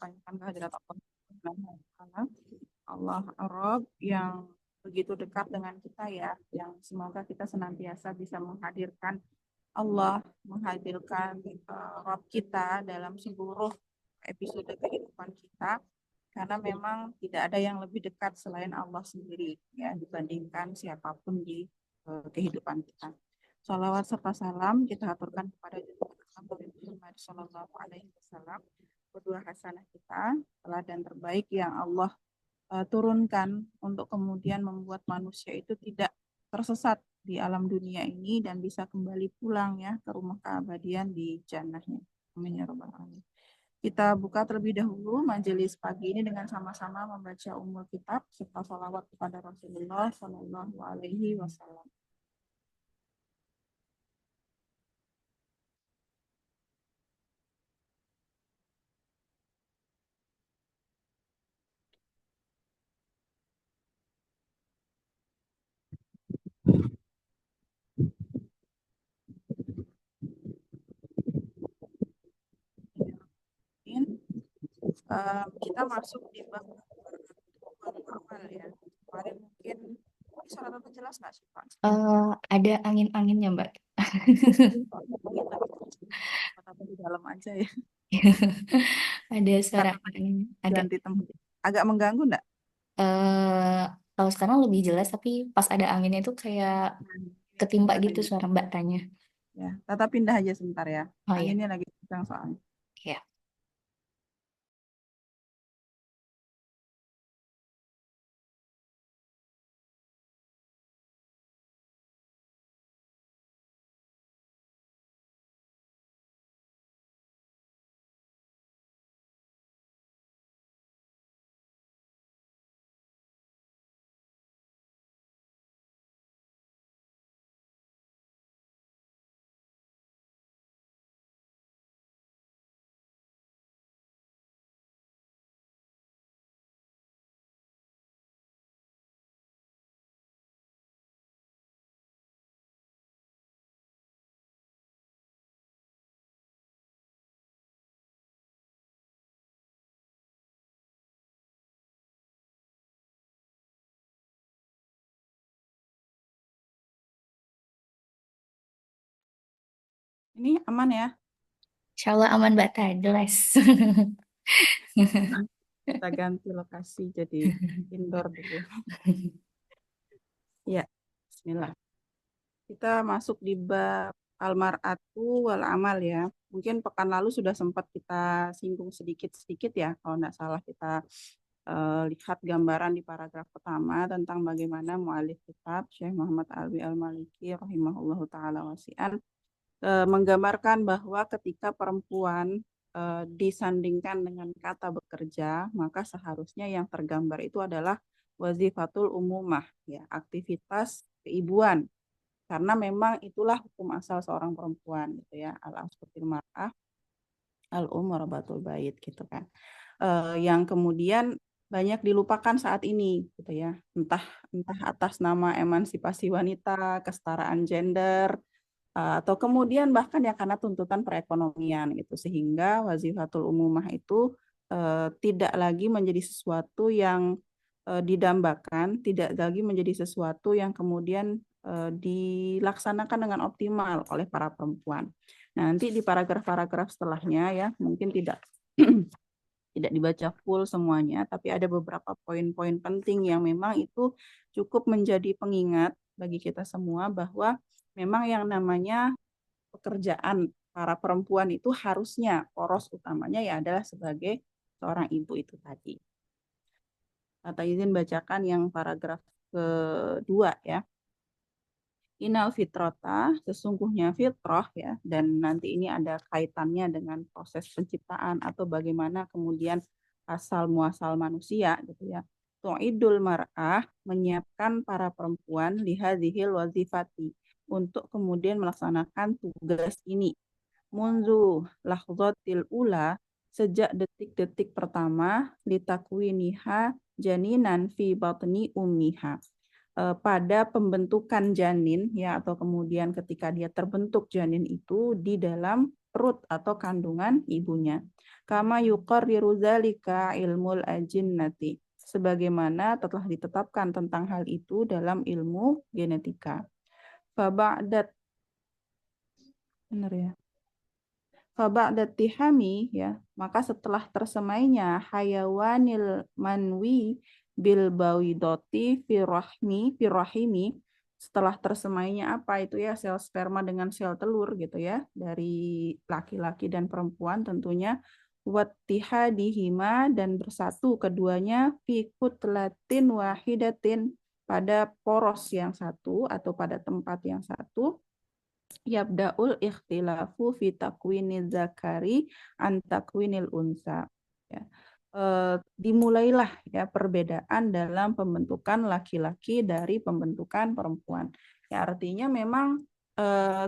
tanyakan kehadirat Allah Subhanahu wa Ta'ala. Allah Ar-Rabb yang begitu dekat dengan kita ya, yang semoga kita senantiasa bisa menghadirkan Allah, menghadirkan Rabb kita dalam seluruh episode kehidupan kita, karena memang tidak ada yang lebih dekat selain Allah sendiri ya dibandingkan siapapun di kehidupan kita. Salawat serta salam kita aturkan kepada Nabi Muhammad Shallallahu Alaihi Wasallam, kedua hasanah kita, teladan terbaik yang Allah turunkan untuk kemudian membuat manusia itu tidak tersesat di alam dunia ini dan bisa kembali pulang ya ke rumah keabadian di jannahnya. Amin ya rabbal alamin. Kita buka terlebih dahulu majelis pagi ini dengan sama-sama membaca Ummul Kitab serta salawat kepada Rasulullah Shallallahu Alaihi Wasallam. Kita masuk di bab amal ya. Kemarin mungkin suara Bapak jelas nggak sih Pak? Ada angin-anginnya, Mbak. Atau di dalam aja ya. Ada suara Karena angin. Ada. ganti tempat. Agak mengganggu nggak? eh Kalau sekarang lebih jelas, tapi pas ada anginnya itu kayak ketimpa Pindah gitu aja. suara Mbak tanya. Ya, Tata pindah aja sebentar ya. Oh iya, Anginnya lagi kencang soalnya. ya. Ini aman ya? Insya Allah aman Mbak jelas. Kita ganti lokasi jadi indoor dulu. Ya, Bismillah. Kita masuk di bab Al-Mar'atu wal Amal ya. Mungkin pekan lalu sudah sempat kita singgung sedikit-sedikit ya. Kalau nggak salah kita lihat gambaran di paragraf pertama tentang bagaimana mu'alif kitab Syekh Muhammad Alwi Al-Maliki rahimahullahu ta'ala wasi'an menggambarkan bahwa ketika perempuan disandingkan dengan kata bekerja, maka seharusnya yang tergambar itu adalah wazifatul umumah, ya, aktivitas keibuan. Karena memang itulah hukum asal seorang perempuan, gitu ya, al-asfatil mar'ah, al-umarabatul bait, gitu kan. Yang kemudian banyak dilupakan saat ini, gitu ya, entah atas nama emansipasi wanita, kesetaraan gender, atau kemudian bahkan ya karena tuntutan perekonomian gitu, sehingga wazifatul umumah itu tidak lagi menjadi sesuatu yang didambakan, tidak lagi menjadi sesuatu yang kemudian dilaksanakan dengan optimal oleh para perempuan. Nah, nanti di paragraf-paragraf setelahnya ya mungkin tidak tidak dibaca full semuanya, tapi ada beberapa poin-poin penting yang memang itu cukup menjadi pengingat bagi kita semua bahwa memang yang namanya pekerjaan para perempuan itu harusnya poros utamanya ya adalah sebagai seorang ibu itu tadi. Kata izin bacakan yang paragraf kedua ya. Inal fitrota, sesungguhnya fitrah ya, dan nanti ini ada kaitannya dengan proses penciptaan atau bagaimana kemudian asal muasal manusia gitu ya. Tu'idul mar'ah, menyiapkan para perempuan lihadhil wazifati, untuk kemudian melaksanakan tugas ini. Munzu lahzatil ula, sejak detik-detik pertama, litakwiniha janinan fi batni ummiha, pada pembentukan janin ya, atau kemudian ketika dia terbentuk janin itu di dalam perut atau kandungan ibunya. Kama yuqarriru dzalika ilmul ajinnati. Sebagaimana telah ditetapkan tentang hal itu dalam ilmu genetika. Faba'dat, benar ya. Faba'dat tihami ya, maka setelah tersemainya hayawanil manwi bil bawidoti firrahimi, setelah tersemainya apa itu ya, sel sperma dengan sel telur gitu ya, dari laki-laki dan perempuan tentunya, wattihadihima, dan bersatu keduanya fi kutlatin wahidatin, pada poros yang satu atau pada tempat yang satu, yabda'ul ikhtilafu fi takwinil zakari an takwinil unsa. Ya. Dimulailah ya perbedaan dalam pembentukan laki-laki dari pembentukan perempuan. Ya, artinya memang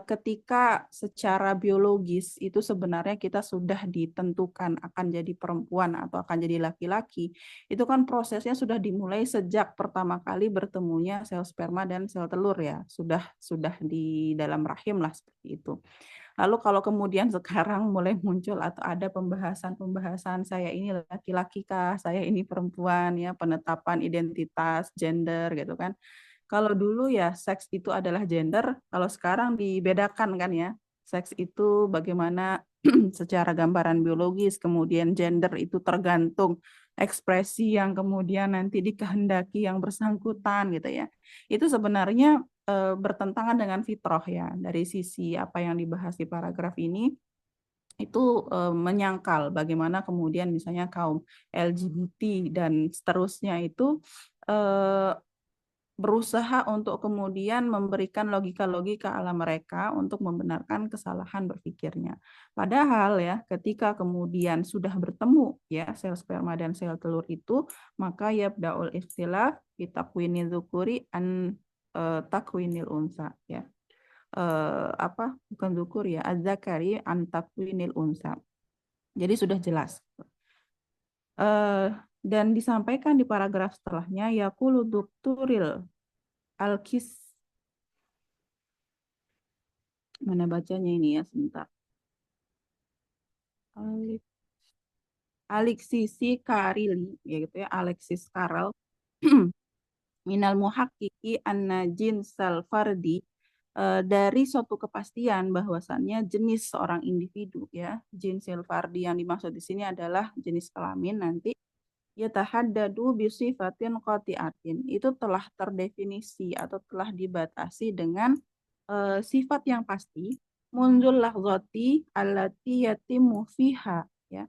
ketika secara biologis itu sebenarnya kita sudah ditentukan akan jadi perempuan atau akan jadi laki-laki, itu kan prosesnya sudah dimulai sejak pertama kali bertemunya sel sperma dan sel telur ya, sudah di dalam rahim lah seperti itu. Lalu kalau kemudian sekarang mulai muncul atau ada pembahasan-pembahasan saya ini laki-laki kah, saya ini perempuan ya, penetapan identitas, gender gitu kan. Kalau dulu ya seks itu adalah gender, kalau sekarang dibedakan kan ya. Seks itu bagaimana secara gambaran biologis, kemudian gender itu tergantung ekspresi yang kemudian nanti dikehendaki yang bersangkutan gitu ya. Itu sebenarnya bertentangan dengan fitrah ya. Dari sisi apa yang dibahas di paragraf ini, itu menyangkal bagaimana kemudian misalnya kaum LGBT dan seterusnya itu eh, berusaha untuk kemudian memberikan logika-logika ala mereka untuk membenarkan kesalahan berpikirnya. Padahal ya, ketika kemudian sudah bertemu ya sel sperma dan sel telur itu, maka yabda'ul ikhtilaf fi takwinil dzukuri an takwinil unsa ya. Apa? Bukan dzukur ya, az-zakari an takwinil unsa. Jadi sudah jelas. Eh, dan disampaikan di paragraf setelahnya, yaqulu dokturil Alkis, mana bacanya ini ya sebentar. Alexisi Karili, ya gitu ya, Alexis Karel. Minal muhakkiki anna jinsal fardi, dari suatu kepastian bahwasannya jenis seorang individu ya, jinsil fardi yang dimaksud di sini adalah jenis kelamin nanti, yatahaddadu bisifatin qati'atin, itu telah terdefinisi atau telah dibatasi dengan sifat yang pasti, munzul lahzati allati yatimu fiha ya.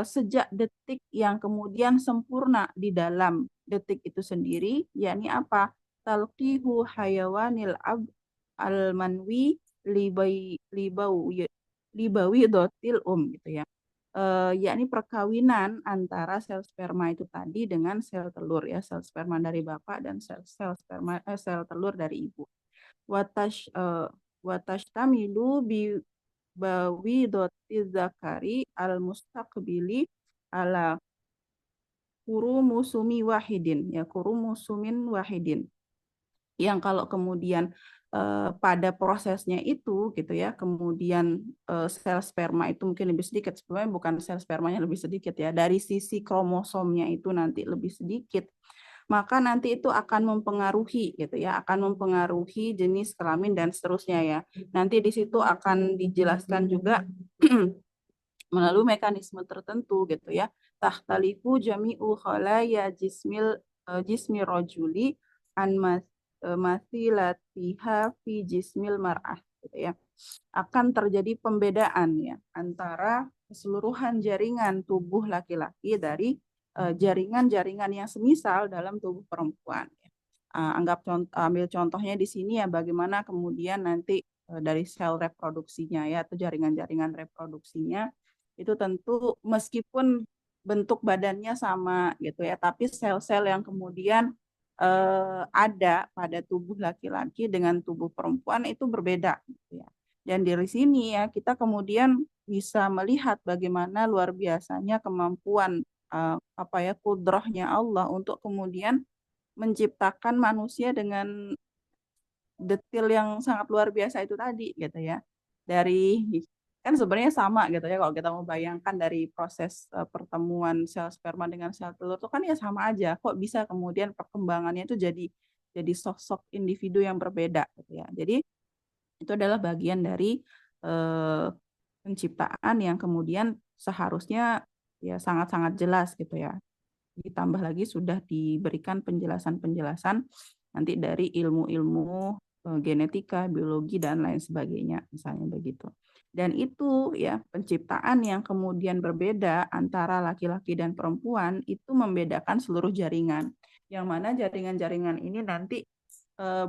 Sejak detik yang kemudian sempurna di dalam detik itu sendiri, yakni apa? Talqihu hayawanil ab al manwi libawi dotil gitu ya. Yakni perkawinan antara sel sperma itu tadi dengan sel telur ya, sel sperma dari bapak dan sel telur dari ibu. Watashtamilu bi bawi doti zakari al mustaqbili ala kurumusumi wahidin ya, kurumusumin wahidin, yang kalau kemudian pada prosesnya itu gitu ya, kemudian sel sperma itu mungkin lebih sedikit, sebenarnya bukan sel spermanya lebih sedikit ya, dari sisi kromosomnya itu nanti lebih sedikit, maka nanti itu akan mempengaruhi gitu ya, akan mempengaruhi jenis kelamin dan seterusnya ya. Nanti di situ akan dijelaskan juga melalui mekanisme tertentu gitu ya. Tahtalifu jami'u khalaya jismi rojuli an masilatiha fi jismil mar'ah gitu ya. Akan terjadi pembedaan ya antara keseluruhan jaringan tubuh laki-laki dari jaringan-jaringan yang semisal dalam tubuh perempuan. Ambil contohnya di sini ya, bagaimana kemudian nanti dari sel reproduksinya ya, atau jaringan-jaringan reproduksinya itu tentu meskipun bentuk badannya sama gitu ya, tapi sel-sel yang kemudian ada pada tubuh laki-laki dengan tubuh perempuan itu berbeda gitu ya. Dan dari sini ya kita kemudian bisa melihat bagaimana luar biasanya kemampuan apa ya, kudrahnya Allah untuk kemudian menciptakan manusia dengan detail yang sangat luar biasa itu tadi gitu ya. Dari kan sebenarnya sama gitu ya kalau kita mau bayangkan dari proses pertemuan sel sperma dengan sel telur itu kan ya sama aja. Kok bisa kemudian perkembangannya itu jadi sosok individu yang berbeda gitu ya. Jadi itu adalah bagian dari eh, penciptaan yang kemudian seharusnya ya sangat-sangat jelas gitu ya. Ditambah lagi sudah diberikan penjelasan-penjelasan nanti dari ilmu-ilmu genetika, biologi dan lain sebagainya, misalnya begitu. Dan itu ya penciptaan yang kemudian berbeda antara laki-laki dan perempuan itu membedakan seluruh jaringan. Yang mana jaringan-jaringan ini nanti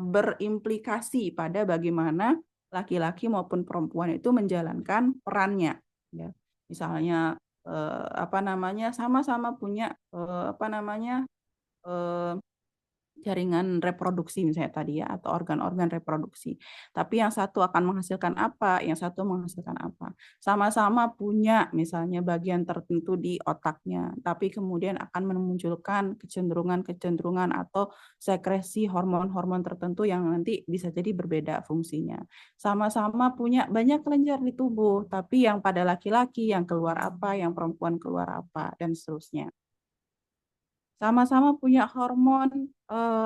berimplikasi pada bagaimana laki-laki maupun perempuan itu menjalankan perannya. Ya. Misalnya apa namanya sama-sama punya apa namanya eh, jaringan reproduksi misalnya tadi ya atau organ-organ reproduksi. Tapi yang satu akan menghasilkan apa, yang satu menghasilkan apa. Sama-sama punya misalnya bagian tertentu di otaknya, tapi kemudian akan memunculkan kecenderungan-kecenderungan atau sekresi hormon-hormon tertentu yang nanti bisa jadi berbeda fungsinya. Sama-sama punya banyak kelenjar di tubuh, tapi yang pada laki-laki yang keluar apa, yang perempuan keluar apa dan seterusnya. Sama-sama punya hormon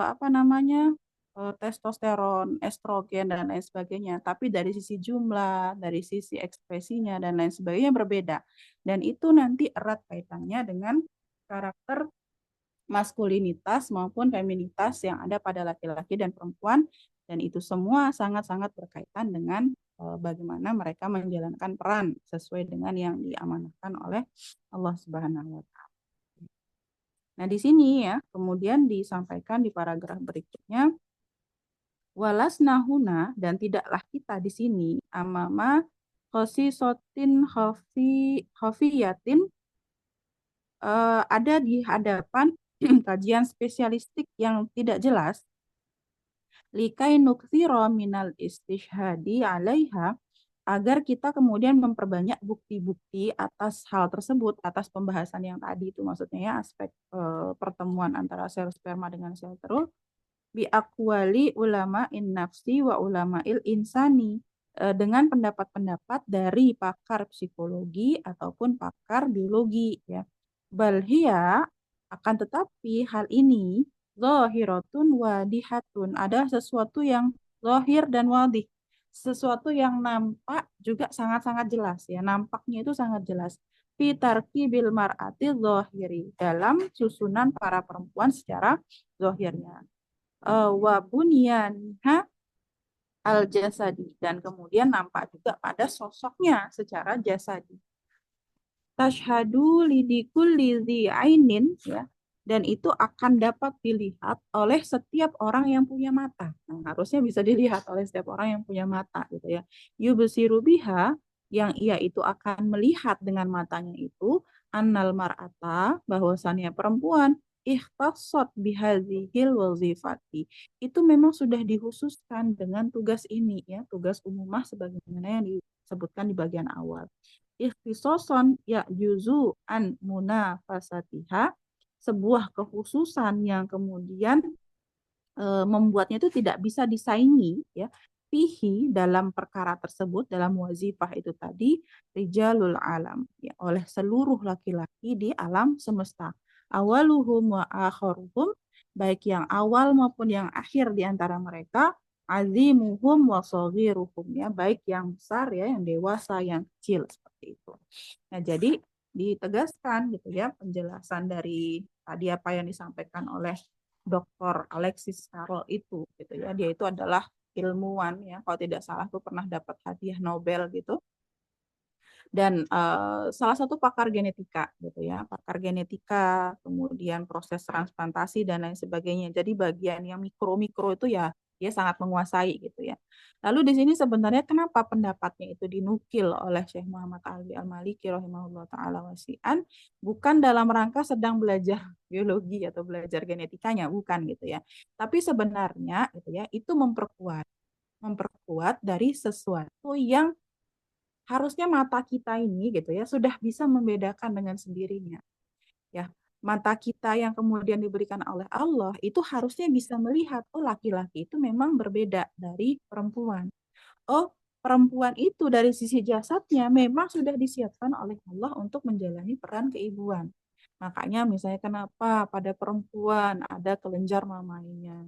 apa namanya testosteron, estrogen dan lain sebagainya. Tapi dari sisi jumlah, dari sisi ekspresinya dan lain sebagainya berbeda. Dan itu nanti erat kaitannya dengan karakter maskulinitas maupun feminitas yang ada pada laki-laki dan perempuan. Dan itu semua sangat-sangat berkaitan dengan bagaimana mereka menjalankan peran sesuai dengan yang diamanahkan oleh Allah Subhanahu wa Ta'ala. Nah, di sini ya, kemudian disampaikan di paragraf berikutnya, walasnahuna dan tidaklah kita di sini amama khosisotin khofiyatin ada di hadapan kajian spesialistik yang tidak jelas likai nukthiro minal istishhadi alaiha agar kita kemudian memperbanyak bukti-bukti atas hal tersebut, atas pembahasan yang tadi itu maksudnya ya aspek pertemuan antara sel sperma dengan sel telur bi akwali ulama in nafsi wa ulama il insani dengan pendapat-pendapat dari pakar psikologi ataupun pakar biologi ya. Balhia akan tetapi hal ini zahiratun wadihatun ada sesuatu yang zahir dan wadih sesuatu yang nampak juga sangat-sangat jelas ya nampaknya itu sangat jelas fitarki bil mar'ati zahiri dalam susunan para perempuan secara zahirnya wa bunyanha al jasadi dan kemudian nampak juga pada sosoknya secara jasadi. Tashhadu lidikul lidhi ainin ya dan itu akan dapat dilihat oleh setiap orang yang punya mata. Nah, harusnya bisa dilihat oleh setiap orang yang punya mata gitu ya. Yubsiru biha yang ia itu akan melihat dengan matanya itu annal mar'ata bahwasannya perempuan ikhtasat bihadzihil wazifati itu memang sudah dikhususkan dengan tugas ini ya tugas umumah sebagaimana yang disebutkan di bagian awal ikhtisoson ya juzu an munafasatiha sebuah kekhususan yang kemudian membuatnya itu tidak bisa disaingi ya fihi dalam perkara tersebut dalam wazifah itu tadi rijalul alam ya oleh seluruh laki-laki di alam semesta awaluhum wa akharuhum baik yang awal maupun yang akhir di antara mereka azimuhum wa saghiruhum ya baik yang besar ya yang dewasa yang kecil seperti itu. Nah, jadi ditegaskan gitu ya penjelasan dari tadi apa yang disampaikan oleh Dr. Alexis Carrel itu gitu ya. Dia itu adalah ilmuwan ya, kalau tidak salah tuh pernah dapat hadiah Nobel gitu. Dan salah satu pakar genetika gitu ya, pakar genetika, kemudian proses transplantasi dan lain sebagainya. Jadi bagian yang mikro-mikro itu ya dia sangat menguasai gitu ya. Lalu di sini sebenarnya kenapa pendapatnya itu dinukil oleh Syekh Muhammad Ali Al-Maliki rahimahullah taala wasi'an bukan dalam rangka sedang belajar biologi atau belajar genetikanya bukan gitu ya. Tapi sebenarnya gitu ya itu memperkuat dari sesuatu yang harusnya mata kita ini gitu ya sudah bisa membedakan dengan sendirinya ya mata kita yang kemudian diberikan oleh Allah itu harusnya bisa melihat oh laki-laki itu memang berbeda dari perempuan oh perempuan itu dari sisi jasadnya memang sudah disiapkan oleh Allah untuk menjalani peran keibuan. Makanya misalnya kenapa pada perempuan ada kelenjar mamainya.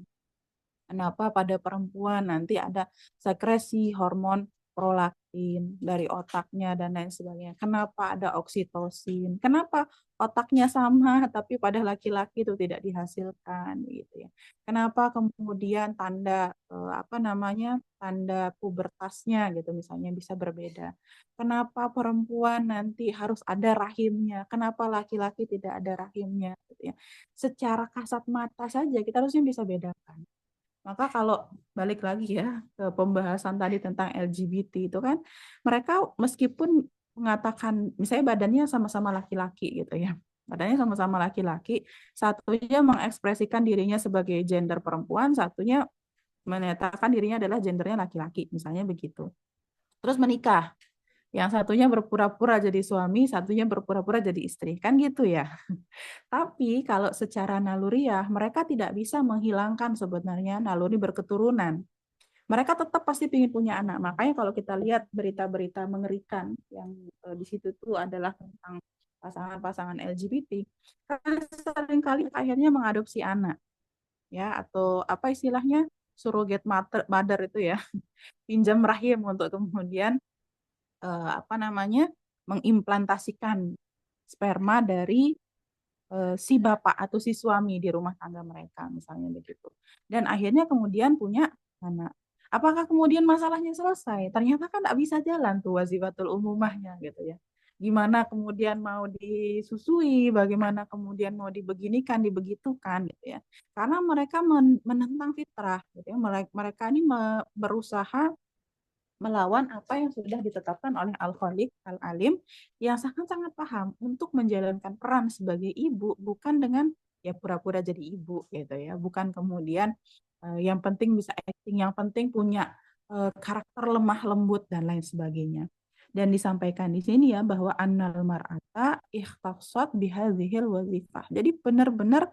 Kenapa pada perempuan nanti ada sekresi hormon prolaktin dari otaknya dan lain sebagainya. Kenapa ada oksitosin? Kenapa otaknya sama tapi pada laki-laki itu tidak dihasilkan gitu ya. Kenapa kemudian tanda apa namanya? Tanda pubertasnya gitu misalnya bisa berbeda. Kenapa perempuan nanti harus ada rahimnya? Kenapa laki-laki tidak ada rahimnya gitu ya. Secara kasat mata saja kita harusnya bisa bedakan. Maka kalau balik lagi ya ke pembahasan tadi tentang LGBT itu kan, mereka meskipun mengatakan misalnya badannya sama-sama laki-laki gitu ya. Badannya sama-sama laki-laki, satunya mengekspresikan dirinya sebagai gender perempuan, satunya menyatakan dirinya adalah gendernya laki-laki, misalnya begitu. Terus menikah, yang satunya berpura-pura jadi suami, satunya berpura-pura jadi istri, kan gitu ya. Tapi kalau secara naluriah, mereka tidak bisa menghilangkan sebenarnya naluri berketurunan. Mereka tetap pasti ingin punya anak. Makanya kalau kita lihat berita-berita mengerikan yang di situ tuh adalah tentang pasangan-pasangan LGBT, kan seringkali akhirnya mengadopsi anak, ya atau apa istilahnya surrogate mother itu ya, pinjam rahim untuk kemudian apa namanya mengimplantasikan sperma dari si bapak atau si suami di rumah tangga mereka, misalnya begitu. Dan akhirnya kemudian punya anak. Apakah kemudian masalahnya selesai? Ternyata kan tidak bisa jalan tuh wazifatul umumahnya gitu ya. Gimana kemudian mau disusui, bagaimana kemudian mau dibeginikan, dibegitukan gitu ya. Karena mereka menentang fitrah gitu ya. Mereka ini berusaha melawan apa yang sudah ditetapkan oleh Al-Khaliq Al-Alim yang sangat-sangat paham untuk menjalankan peran sebagai ibu bukan dengan ya pura-pura jadi ibu gitu ya, bukan kemudian yang penting bisa acting, yang penting punya karakter lemah lembut dan lain sebagainya. Dan disampaikan di sini ya bahwa annal mar'ata ikhtassat bihadzihil wazifah. Jadi benar-benar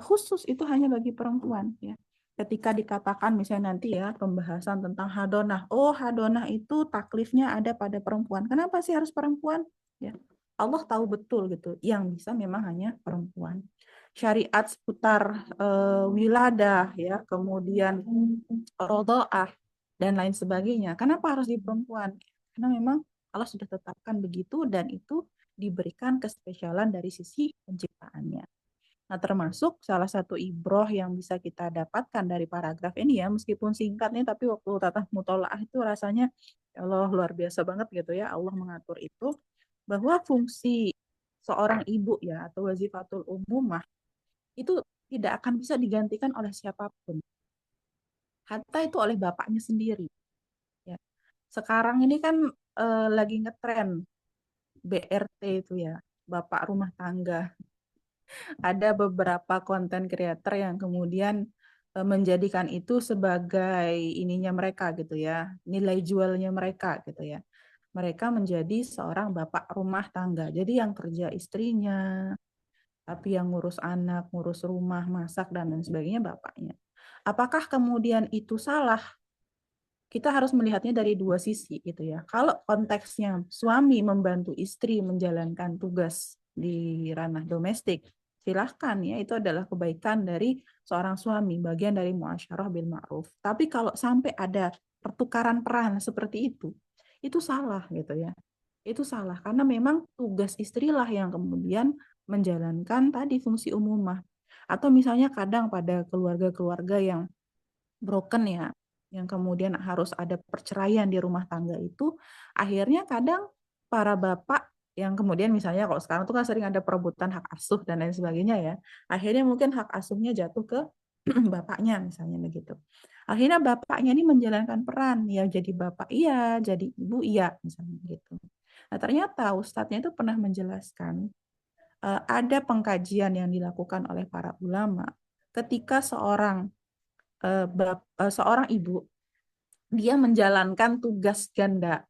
khusus itu hanya bagi perempuan ya, ketika dikatakan misalnya nanti ya pembahasan tentang hadonah. Oh, hadonah itu taklifnya ada pada perempuan. Kenapa sih harus perempuan? Ya, Allah tahu betul gitu. Yang bisa memang hanya perempuan. Syariat seputar wiladah ya, kemudian rodoah dan lain sebagainya. Kenapa harus di perempuan? Karena memang Allah sudah tetapkan begitu dan itu diberikan kespesialan dari sisi penciptaannya. Nah, termasuk salah satu ibroh yang bisa kita dapatkan dari paragraf ini ya, meskipun singkat nih, tapi waktu tatah mutolaah itu rasanya, ya Allah luar biasa banget gitu ya, Allah mengatur itu, bahwa fungsi seorang ibu ya, atau wazifatul umumah, itu tidak akan bisa digantikan oleh siapapun. Hatta itu oleh bapaknya sendiri. Ya. Sekarang ini kan lagi ngetren BRT itu ya, bapak rumah tangga. Ada beberapa konten creator yang kemudian menjadikan itu sebagai ininya mereka gitu ya, nilai jualnya mereka gitu ya. Mereka menjadi seorang bapak rumah tangga. Jadi yang kerja istrinya, tapi yang ngurus anak, ngurus rumah, masak dan lain sebagainya bapaknya. Apakah kemudian itu salah? Kita harus melihatnya dari dua sisi gitu ya. Kalau konteksnya suami membantu istri menjalankan tugas di ranah domestik, silahkan ya, itu adalah kebaikan dari seorang suami, bagian dari muasyarah bil ma'ruf. Tapi kalau sampai ada pertukaran peran seperti itu salah gitu ya. Itu salah karena memang tugas istrilah yang kemudian menjalankan tadi fungsi umumah. Atau misalnya kadang pada keluarga-keluarga yang broken ya, yang kemudian harus ada perceraian di rumah tangga itu, akhirnya kadang para bapak yang kemudian misalnya kalau sekarang tuh kan sering ada perebutan hak asuh dan lain sebagainya ya, akhirnya mungkin hak asuhnya jatuh ke bapaknya misalnya begitu. Akhirnya bapaknya ini menjalankan peran, ya jadi bapak iya, jadi ibu iya misalnya gitu. Nah ternyata ustadznya itu pernah menjelaskan ada pengkajian yang dilakukan oleh para ulama ketika seorang ibu dia menjalankan tugas ganda.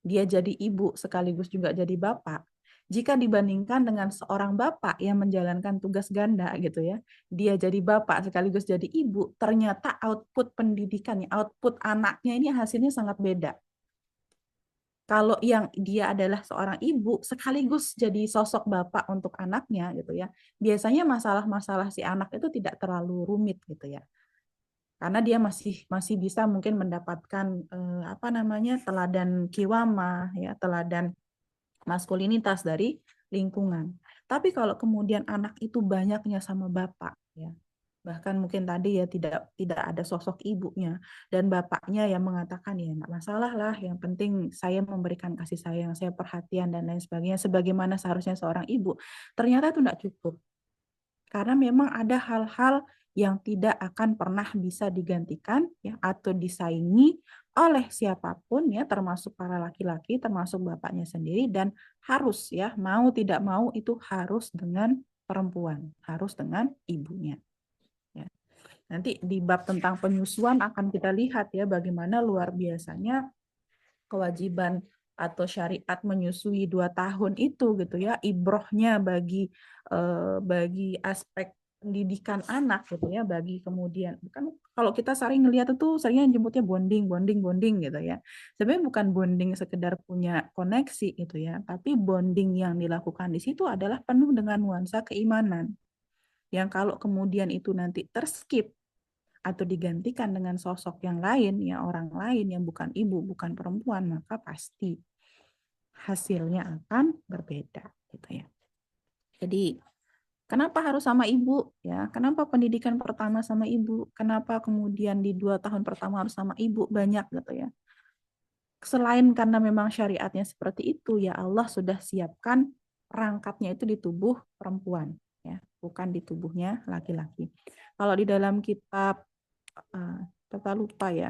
Dia jadi ibu sekaligus juga jadi bapak. Jika dibandingkan dengan seorang bapak yang menjalankan tugas ganda gitu ya, dia jadi bapak sekaligus jadi ibu, ternyata output pendidikannya, output anaknya ini hasilnya sangat beda. Kalau yang dia adalah seorang ibu sekaligus jadi sosok bapak untuk anaknya gitu ya, biasanya masalah-masalah si anak itu tidak terlalu rumit gitu ya. Karena dia masih masih bisa mungkin mendapatkan apa namanya teladan kiwama ya, teladan maskulinitas dari lingkungan. Tapi kalau kemudian anak itu banyaknya sama bapak ya, bahkan mungkin tadi ya tidak ada sosok ibunya dan bapaknya yang mengatakan ya nggak masalah lah, yang penting saya memberikan kasih sayang, saya perhatian dan lain sebagainya sebagaimana seharusnya seorang ibu. Ternyata itu nggak cukup. Karena memang ada hal-hal yang tidak akan pernah bisa digantikan ya atau disaingi oleh siapapun ya, termasuk para laki-laki, termasuk bapaknya sendiri, dan harus ya mau tidak mau itu harus dengan perempuan, harus dengan ibunya ya. Nanti di bab tentang penyusuan akan kita lihat ya bagaimana luar biasanya kewajiban atau syariat menyusui 2 tahun itu gitu ya, ibrohnya bagi aspek pendidikan anak gitu ya, bagi kemudian bukan, kalau kita sering ngelihat itu seringnya jemputnya bonding bonding bonding gitu ya, sebenarnya bukan bonding sekedar punya koneksi gitu ya, tapi bonding yang dilakukan di situ adalah penuh dengan nuansa keimanan yang kalau kemudian itu nanti terskip atau digantikan dengan sosok yang lain, ya orang lain yang bukan ibu, bukan perempuan, maka pasti hasilnya akan berbeda gitu ya. Jadi kenapa harus sama ibu ya? Kenapa pendidikan pertama sama ibu? Kenapa kemudian di 2 tahun pertama harus sama ibu banyak gitu ya? Selain karena memang syariatnya seperti itu, ya Allah sudah siapkan perangkatnya itu di tubuh perempuan ya, bukan di tubuhnya laki-laki. Kalau di dalam kitab kita lupa ya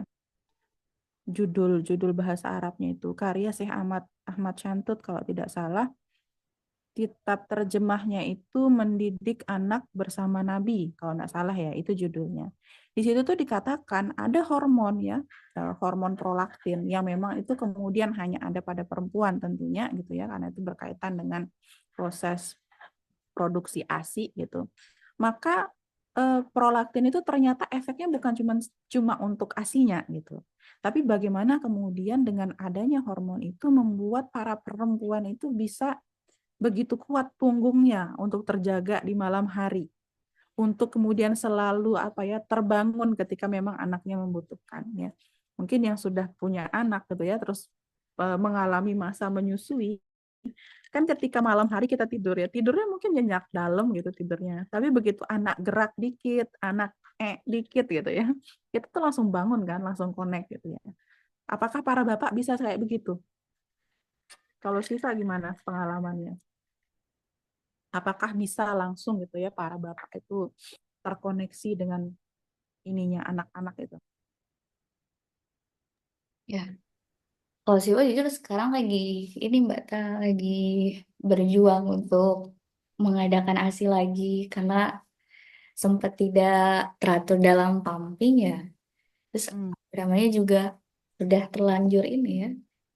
judul bahasa Arabnya itu karya Syekh Ahmad Ahmad Syantut kalau tidak salah, kitab terjemahnya itu mendidik anak bersama Nabi kalau nggak salah ya, itu judulnya. Di situ tuh dikatakan ada hormon ya, hormon prolaktin yang memang itu kemudian hanya ada pada perempuan tentunya gitu ya, karena itu berkaitan dengan proses produksi ASI gitu. Maka prolaktin itu ternyata efeknya bukan cuma untuk ASINya gitu. Tapi bagaimana kemudian dengan adanya hormon itu membuat para perempuan itu bisa begitu kuat punggungnya untuk terjaga di malam hari, untuk kemudian selalu apa ya terbangun ketika memang anaknya membutuhkan ya. Mungkin yang sudah punya anak gitu ya, terus mengalami masa menyusui, kan ketika malam hari kita tidur ya, tidurnya mungkin nyenyak dalam gitu tidurnya, tapi begitu anak gerak dikit, anak dikit gitu ya, kita tuh langsung bangun kan, langsung connect gitu ya. Apakah para bapak bisa kayak begitu? Kalau Siva gimana pengalamannya? Apakah bisa langsung gitu ya para bapak itu terkoneksi dengan ininya anak-anak itu? Ya, kalau Siwa jujur sekarang lagi ini Mbak Ta lagi berjuang untuk mengadakan ASI lagi karena sempat tidak teratur dalam pumping ya. Terus Hmm. dramanya juga udah terlanjur ini ya,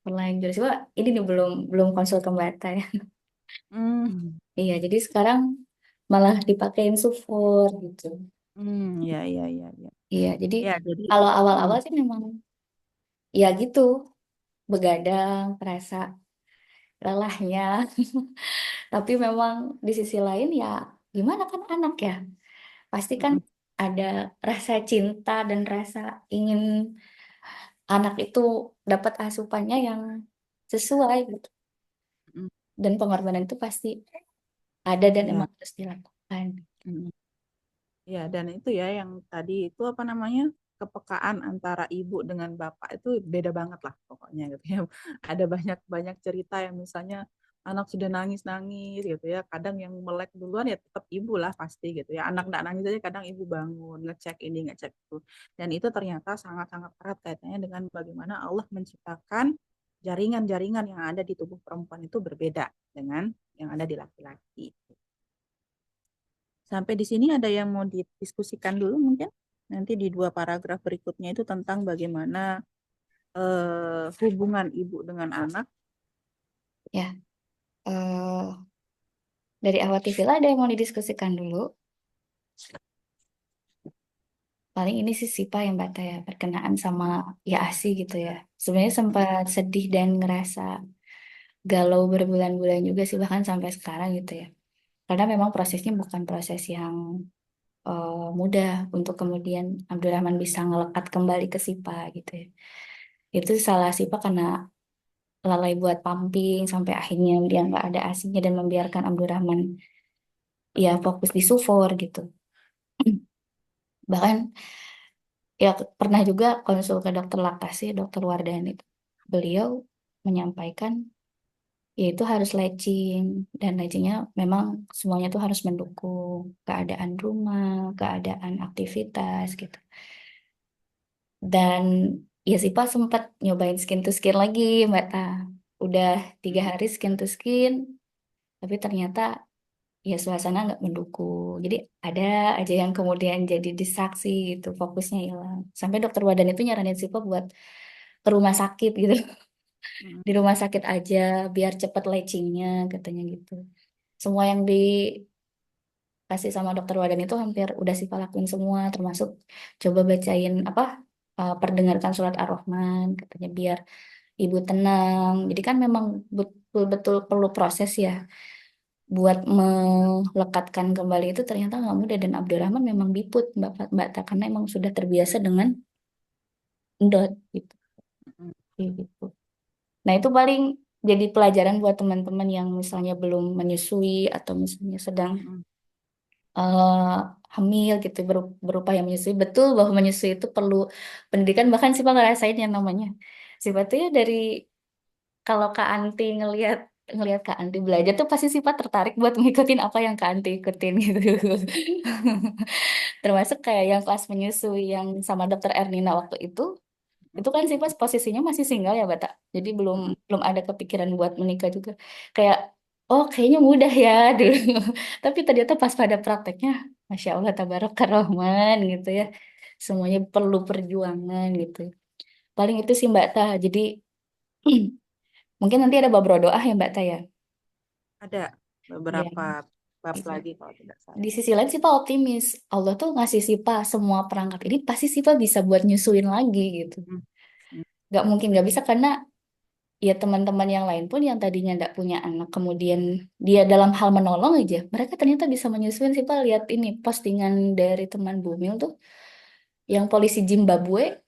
terlanjur. Siwa ini nih belum belum konsul ke Mbak Ta ya. Hmm. Iya, jadi sekarang malah dipakein support gitu. Ya, ya, ya, ya. Iya, jadi Ya, jadi kalau hmm, awal-awal sih memang ya gitu, begadang, terasa lelahnya. Tapi memang di sisi lain ya gimana kan anak ya, pasti kan hmm, ada rasa cinta dan rasa ingin anak itu dapat asupannya yang sesuai gitu. hmm, Dan pengorbanan itu pasti ada dan ya. emang harus dilakukan. Hmm. Ya, dan itu ya yang tadi itu apa namanya? Kepekaan antara ibu dengan bapak itu beda banget lah pokoknya gitu ya. Ada banyak cerita yang misalnya anak sudah nangis-nangis gitu ya. Kadang yang melek duluan ya tetap ibu lah pasti gitu ya. Anak nggak nangis aja kadang ibu bangun, ngecek ini, ngecek itu. Dan itu ternyata sangat-sangat erat kaitannya dengan bagaimana Allah menciptakan jaringan-jaringan yang ada di tubuh perempuan itu berbeda dengan yang ada di laki-laki. Sampai di sini ada yang mau didiskusikan dulu mungkin? Nanti di 2 paragraf berikutnya itu tentang bagaimana hubungan ibu dengan anak. Ya, eh, dari awal TV lah ada yang mau didiskusikan dulu. paling ini sih Sipa yang Mbak Taya berkenaan sama ya ASI gitu ya. Sebenarnya sempat sedih dan ngerasa galau berbulan-bulan juga sih bahkan sampai sekarang gitu ya. Karena memang prosesnya bukan proses yang mudah untuk kemudian Abdurrahman bisa ngelekat kembali ke Sipa gitu ya. Itu salah Sipa karena lalai buat pumping sampai akhirnya dia nggak ada ASInya dan membiarkan Abdurrahman ya fokus di Sufor gitu. Bahkan ya pernah juga konsul ke dokter laktasi, dokter Wardani itu. Beliau menyampaikan yaitu harus latching dan latchingnya memang semuanya tuh harus mendukung keadaan rumah, keadaan aktivitas gitu. Dan ya sih Pak sempat nyobain skin to skin lagi Mbak Ta. Udah 3 hari skin to skin, tapi ternyata ya suasana nggak mendukung. Jadi ada aja yang kemudian jadi distraksi gitu, fokusnya hilang. Sampai dokter Wadan itu nyaranin Sipa buat ke rumah sakit gitu. Mm, Di rumah sakit aja biar cepet latchingnya katanya gitu. Semua yang dikasih sama dokter Wadan itu hampir udah Sipa lakuin semua, termasuk coba bacain apa perdengarkan surat Ar-Rahman katanya biar ibu tenang. Jadi kan memang betul-betul perlu proses ya buat melekatkan kembali itu ternyata nggak mudah dan Abdurrahman memang diput Mbak Ta karena emang sudah terbiasa dengan endot gitu. mm, Kayak gitu. Nah itu paling jadi pelajaran buat teman-teman yang misalnya belum menyusui atau misalnya sedang mm, eh, hamil gitu berupaya menyusui. Betul bahwa menyusui itu perlu pendidikan bahkan sih Pak ngerasain yang namanya. Sifat tuh ya dari kalau Kak Anti ngelihat ngelihat Kak Anti belajar tuh pasti sifat tertarik buat ngikutin apa yang Kak Anti ikutin gitu. Termasuk kayak yang kelas menyusui yang sama dokter Ernina waktu itu kan sih pas posisinya masih single ya Bata. Jadi belum mm, belum ada kepikiran buat menikah juga. Kayak oh kayaknya mudah ya dulu. Tapi ternyata pas pada prakteknya, Masya Allah tabaraka Rahman gitu ya. Semuanya perlu perjuangan gitu. Paling itu sih Mbak Ta. Jadi mungkin nanti ada bab doa ya Mbak Ta ya. Ada Ya. beberapa bab Iya. lagi kalau tidak Di salah. sisi lain Sipa optimis. Allah tuh ngasih Sipa semua perangkat ini pasti Sipa bisa buat nyusuin lagi gitu. Mm, mm, Gak mungkin gak bisa karena ya teman-teman yang lain pun yang tadinya nggak punya anak kemudian dia dalam hal menolong aja mereka ternyata bisa menyusuin sih Pak lihat ini postingan dari teman Bumil tuh yang polisi Zimbabwe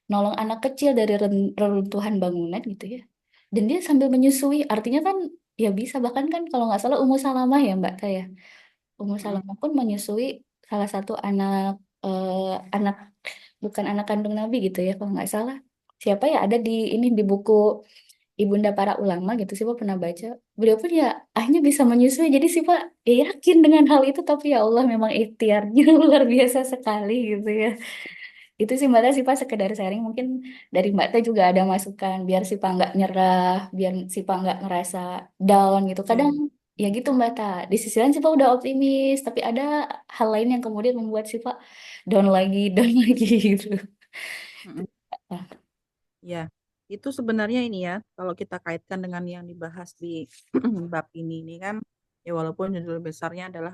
nolong anak kecil dari reruntuhan bangunan gitu ya dan dia sambil menyusui artinya kan ya bisa bahkan kan kalau nggak salah Ummu Salamah ya Mbak Taya Ummu mm, Salamah pun menyusui salah satu anak eh, anak bukan anak kandung Nabi gitu ya kalau nggak salah siapa ya ada di ini di buku ibunda para ulama gitu sih Pak pernah baca beliau pun ya akhirnya bisa menyusui jadi sih Pak ya yakin dengan hal itu tapi ya Allah memang ikhtiarnya luar biasa sekali gitu ya itu sih Mbak Teh sih Pak sekedar sharing mungkin dari Mbak Teh juga ada masukan biar si Pak nggak nyerah biar si Pak nggak ngerasa down gitu kadang mm, ya gitu Mbak Teh di sisi lain si Pak udah optimis tapi ada hal lain yang kemudian membuat si Pak down lagi down lagi gitu. mm. Ya, itu sebenarnya ini ya, kalau kita kaitkan dengan yang dibahas di bab ini kan, ya walaupun judul besarnya adalah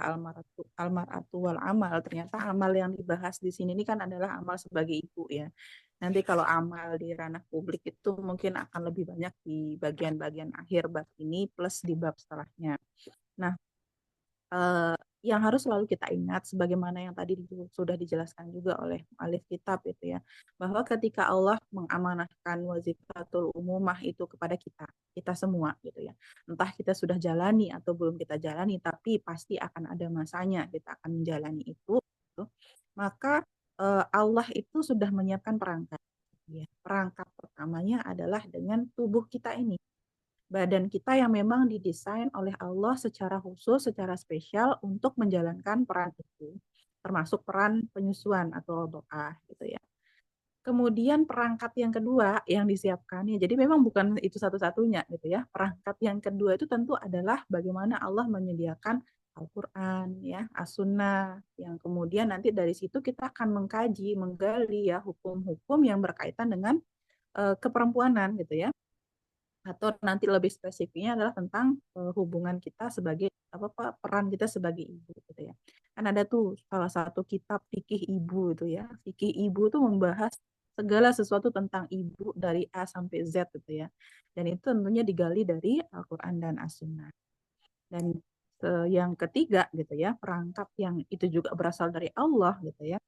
almaratu wal amal, ternyata amal yang dibahas di sini ini kan adalah amal sebagai ibu ya. Nanti kalau amal di ranah publik itu mungkin akan lebih banyak di bagian-bagian akhir bab ini plus di bab setelahnya. Nah, eh, yang harus selalu kita ingat sebagaimana yang tadi sudah dijelaskan juga oleh alif kitab itu ya bahwa ketika Allah mengamanahkan wazifatul umumah itu kepada kita semua gitu ya entah kita sudah jalani atau belum kita jalani tapi pasti akan ada masanya kita akan menjalani itu gitu. Maka Allah itu sudah menyiapkan perangkat ya perangkat pertamanya adalah dengan tubuh kita ini badan kita yang memang didesain oleh Allah secara khusus, secara spesial untuk menjalankan peran itu, termasuk peran penyusuan atau doa gitu ya. Kemudian perangkat yang kedua yang disiapkan ya, jadi memang bukan itu satu-satunya gitu ya. Perangkat yang kedua itu tentu adalah bagaimana Allah menyediakan Al-Quran ya, As-Sunnah yang kemudian nanti dari situ kita akan mengkaji, menggali ya hukum-hukum yang berkaitan dengan keperempuanan gitu ya atau nanti lebih spesifiknya adalah tentang hubungan kita sebagai apa peran kita sebagai ibu gitu ya. Kan ada tuh salah satu kitab fikih ibu itu ya. Fikih ibu tuh membahas segala sesuatu tentang ibu dari A sampai Z gitu ya. Dan itu tentunya digali dari Al-Quran dan As-Sunnah. Dan yang ketiga gitu ya, perangkat yang itu juga berasal dari Allah gitu ya,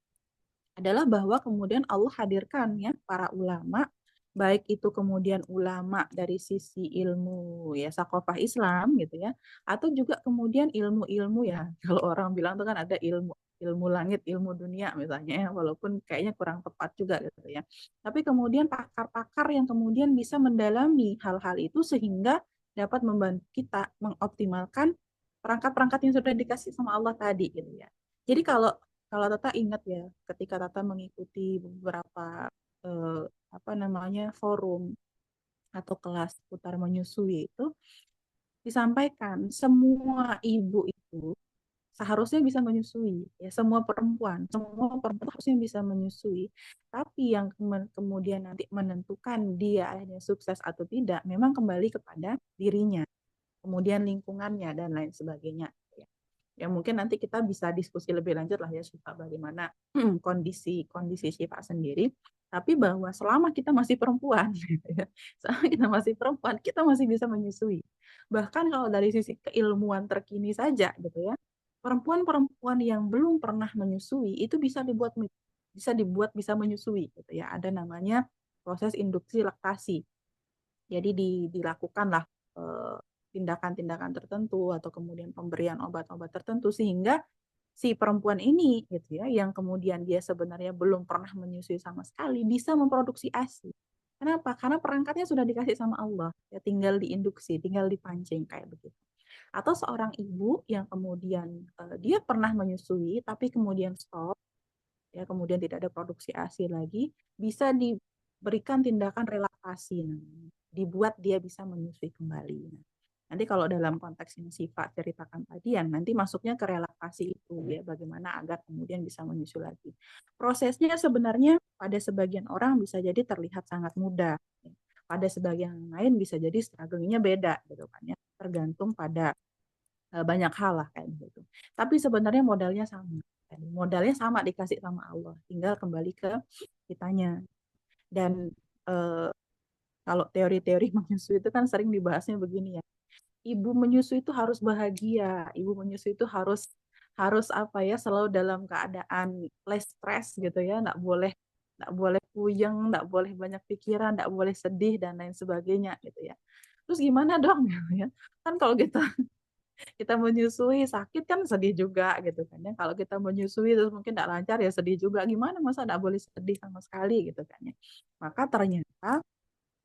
adalah bahwa kemudian Allah hadirkan ya para ulama, baik itu kemudian ulama dari sisi ilmu ya sakofah Islam gitu ya, atau juga kemudian ilmu-ilmu ya kalau orang bilang tuh kan ada ilmu ilmu langit, ilmu dunia misalnya ya, walaupun kayaknya kurang tepat juga gitu ya. Tapi kemudian pakar-pakar yang kemudian bisa mendalami hal-hal itu sehingga dapat membantu kita mengoptimalkan perangkat-perangkat yang sudah dikasih sama Allah tadi gitu ya. Jadi kalau Tata ingat ya, ketika Tata mengikuti beberapa eh, apa namanya forum atau kelas putar menyusui itu disampaikan semua ibu itu seharusnya bisa menyusui ya semua perempuan harusnya bisa menyusui, tapi yang kemudian nanti menentukan dia akhirnya sukses atau tidak memang kembali kepada dirinya, kemudian lingkungannya dan lain sebagainya ya. Ya mungkin nanti kita bisa diskusi lebih lanjut lah ya Syifa bagaimana kondisi kondisi Syifa sendiri. Tapi bahwa selama kita masih perempuan, gitu ya, selama kita masih perempuan, kita masih bisa menyusui. Bahkan kalau dari sisi keilmuan terkini saja, gitu ya, perempuan-perempuan yang belum pernah menyusui itu bisa menyusui, gitu ya. Ada namanya proses induksi laktasi. Jadi dilakukanlah eh, tindakan-tindakan tertentu atau kemudian pemberian obat-obat tertentu sehingga si perempuan ini gitu ya yang kemudian dia sebenarnya belum pernah menyusui sama sekali bisa memproduksi ASI. Kenapa? Karena perangkatnya sudah dikasih sama Allah, ya tinggal diinduksi, tinggal dipancing kayak begitu. Atau seorang ibu yang kemudian dia pernah menyusui tapi kemudian stop, ya kemudian tidak ada produksi ASI lagi, bisa diberikan tindakan relaksasi, dibuat dia bisa menyusui kembali. Nanti kalau dalam konteks yang sifat ceritakan tadi ya nanti masuknya ke relaksasi itu ya bagaimana agar kemudian bisa menyusui lagi. Prosesnya sebenarnya pada sebagian orang bisa jadi terlihat sangat mudah. Pada sebagian lain bisa jadi struggle-nya beda gitu kan ya. Tergantung pada banyak hal lah kayak gitu. Tapi sebenarnya modalnya sama. Modalnya sama dikasih sama Allah, tinggal kembali ke kitanya. Dan eh, kalau teori-teori menyusui itu kan sering dibahasnya begini ya. Ibu menyusui itu harus bahagia, ibu menyusui itu harus harus apa ya selalu dalam keadaan less stress gitu ya, nggak boleh puyeng, nggak boleh banyak pikiran, nggak boleh sedih dan lain sebagainya gitu ya. Terus gimana dong gitu ya? Kan kalau kita menyusui sakit kan sedih juga gitu kan ya. Kalau kita menyusui terus mungkin tidak lancar ya sedih juga. Gimana masa tidak boleh sedih sama sekali gitu kan ya. Maka ternyata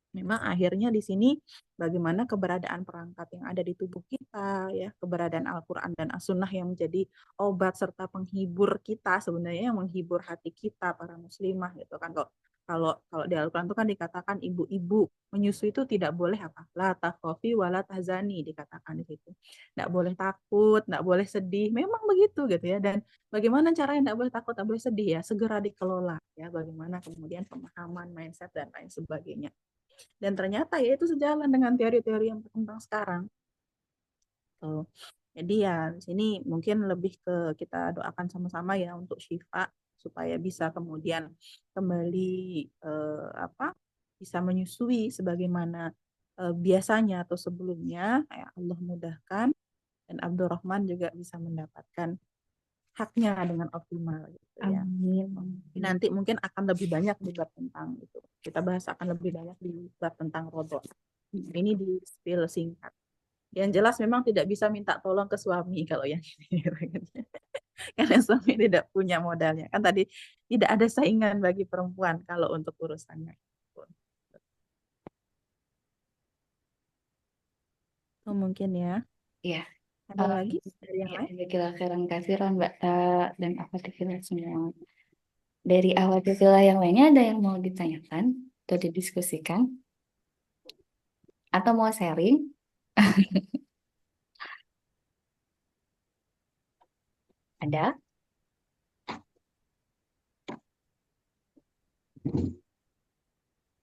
memang akhirnya di sini bagaimana keberadaan perangkat yang ada di tubuh kita ya, keberadaan Al-Qur'an dan As-Sunnah yang menjadi obat serta penghibur kita sebenarnya yang menghibur hati kita para muslimah gitu kan. Kalau kalau kalau di Al-Qur'an itu kan dikatakan ibu-ibu menyusui itu tidak boleh apa? La takhafi wa la tahzani dikatakan di situ. Tidak boleh takut, tidak boleh sedih. Memang begitu gitu ya. Dan bagaimana caranya tidak boleh takut, tidak boleh sedih ya? Segera dikelola ya. Bagaimana kemudian pemahaman, mindset dan lain sebagainya. Dan ternyata ya itu sejalan dengan teori-teori yang berkembang sekarang. Tuh. Jadi ya di sini mungkin lebih ke kita doakan sama-sama ya untuk Syifa supaya bisa kemudian kembali apa bisa menyusui sebagaimana biasanya atau sebelumnya ya Allah mudahkan dan Abdurrahman juga bisa mendapatkan haknya dengan optimal gitu ya. Amin. Nanti mungkin akan lebih banyak di bab tentang itu. Kita bahas akan lebih banyak di bab tentang robot. Ini di spill singkat. Yang jelas memang tidak bisa minta tolong ke suami kalau yang ini. Karena suami tidak punya modalnya. Kan tadi tidak ada saingan bagi perempuan kalau untuk urusannya. Itu mungkin ya. Ya, Ada lagi dari yang ya, lain? jazakallah khairan katsiran Mbak Ta dan akhwat semua. Dari akhwat yang lainnya ada yang mau ditanyakan atau didiskusikan atau mau sharing? Ada?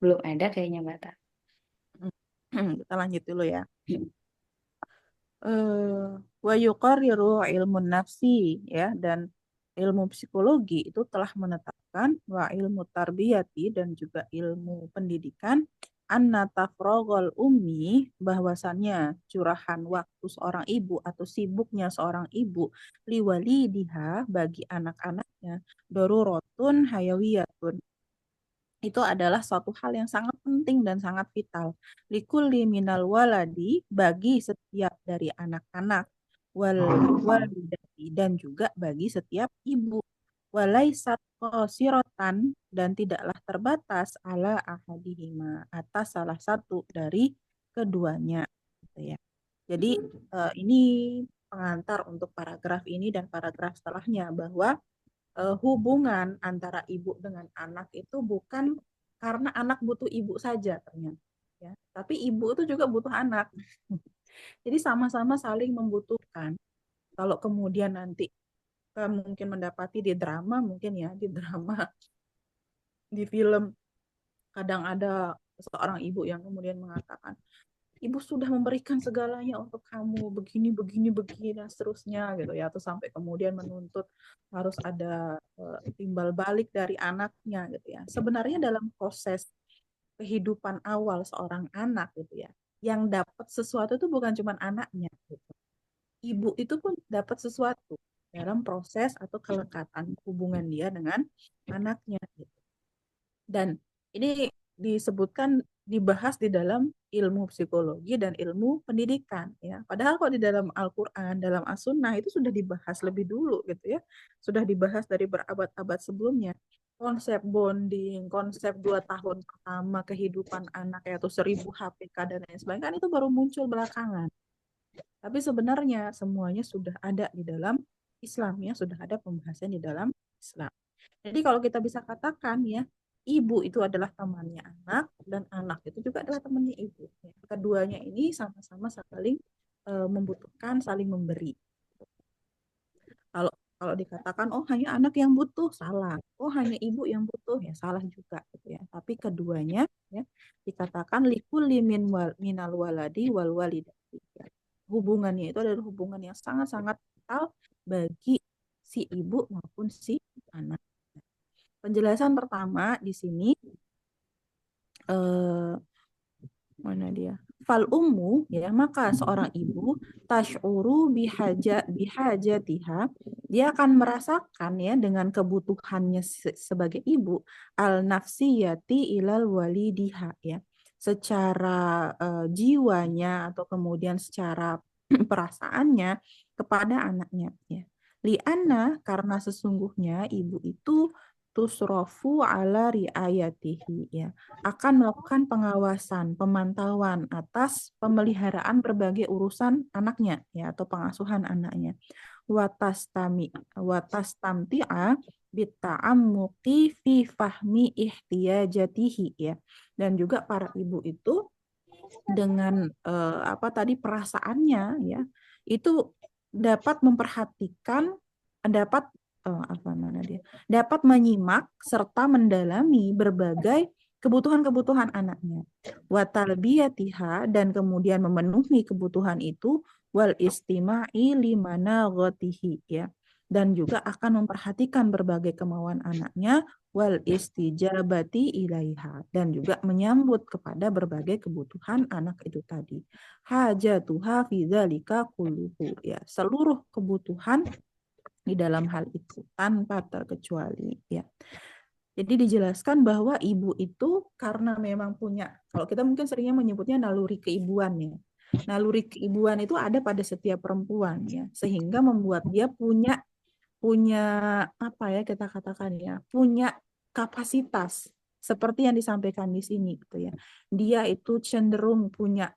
Belum ada kayaknya Mbak Ta. Kita lanjut dulu ya. Eh, Wa yuqarriru ilmun nafsi, ya, dan ilmu psikologi itu telah menetapkan wa ilmu tarbiyati dan juga ilmu pendidikan anna tafrogol ummi, bahwasannya curahan waktu seorang ibu atau sibuknya seorang ibu liwali diha bagi anak-anaknya dorurotun hayawiyatun, itu adalah suatu hal yang sangat penting dan sangat vital. Likulli minal waladi, bagi setiap dari anak-anak, wal walidati, dan juga bagi setiap ibu. Walaisat qasirotan, dan tidaklah terbatas ala ahadihima, atas salah satu dari keduanya, gitu ya. Jadi ini pengantar untuk paragraf ini dan paragraf setelahnya, bahwa hubungan antara ibu dengan anak itu bukan karena anak butuh ibu saja ternyata, ya, tapi ibu itu juga butuh anak. Jadi sama-sama saling membutuhkan. Kalau kemudian nanti kita mungkin mendapati di drama, mungkin ya di drama, di film, kadang ada seorang ibu yang kemudian mengatakan, ibu sudah memberikan segalanya untuk kamu, begini, begini, begini, dan seterusnya, gitu ya. Atau sampai kemudian menuntut harus ada timbal balik dari anaknya, gitu ya. Sebenarnya dalam proses kehidupan awal seorang anak, gitu ya, yang dapat sesuatu itu bukan cuma anaknya, gitu. Ibu itu pun dapat sesuatu dalam proses atau kelekatan hubungan dia dengan anaknya, gitu. Dan ini disebutkan, dibahas di dalam ilmu psikologi dan ilmu pendidikan, ya. Padahal kok di dalam Al-Qur'an, dalam As-Sunnah itu sudah dibahas lebih dulu, gitu ya. Sudah dibahas dari berabad-abad sebelumnya. Konsep bonding, konsep 2 tahun pertama kehidupan anak, yaitu 1000 HPK dan lain sebagainya, kan itu baru muncul belakangan. Tapi sebenarnya semuanya sudah ada di dalam Islam, ya, sudah ada pembahasan di dalam Islam. Jadi kalau kita bisa katakan, ya, ibu itu adalah temannya anak dan anak itu juga adalah temannya ibu. Ya. Keduanya ini sama-sama saling membutuhkan, saling memberi. Kalau kalau dikatakan oh hanya anak yang butuh, salah. Oh hanya ibu yang butuh, ya salah juga, gitu ya. Tapi keduanya, ya, dikatakan likulli minal waladi wal walidati. Ya. Hubungannya itu adalah hubungan yang sangat-sangat vital bagi si ibu maupun si anak. Penjelasan pertama di sini, eh, mana dia? Fal ummu, ya, maka seorang ibu tash'uru bihajatiha, dia akan merasakan, ya, dengan kebutuhannya sebagai ibu al nafsiyati ilal walidiha, ya, secara jiwanya atau kemudian secara perasaannya kepada anaknya, ya. Lianna, karena sesungguhnya ibu itu tusrofu ala riayatihi, ya, akan melakukan pengawasan, pemantauan atas pemeliharaan berbagai urusan anaknya, ya, atau pengasuhan anaknya. Watastamti'a bita'ammuqi fi fahmi ihtiyajatihi, ya. Dan juga para ibu itu dengan apa tadi perasaannya, ya, itu dapat memperhatikan, dapat apa mana dia dapat menyimak serta mendalami berbagai kebutuhan-kebutuhan anaknya, watalbiyatiha, dan kemudian memenuhi kebutuhan itu, wal istima'i limana gotihi, ya, dan juga akan memperhatikan berbagai kemauan anaknya, wal istijabati ilaiha, dan juga menyambut kepada berbagai kebutuhan anak itu tadi. Hajatuha fi dzalika kulluhu, ya, seluruh kebutuhan di dalam hal itu tanpa terkecuali, ya. Jadi dijelaskan bahwa ibu itu karena memang punya, kalau kita mungkin seringnya menyebutnya naluri keibuan, ya. Naluri keibuan itu ada pada setiap perempuan, ya, sehingga membuat dia punya punya apa ya kita katakan, ya, punya kapasitas seperti yang disampaikan di sini, gitu ya. Dia itu cenderung punya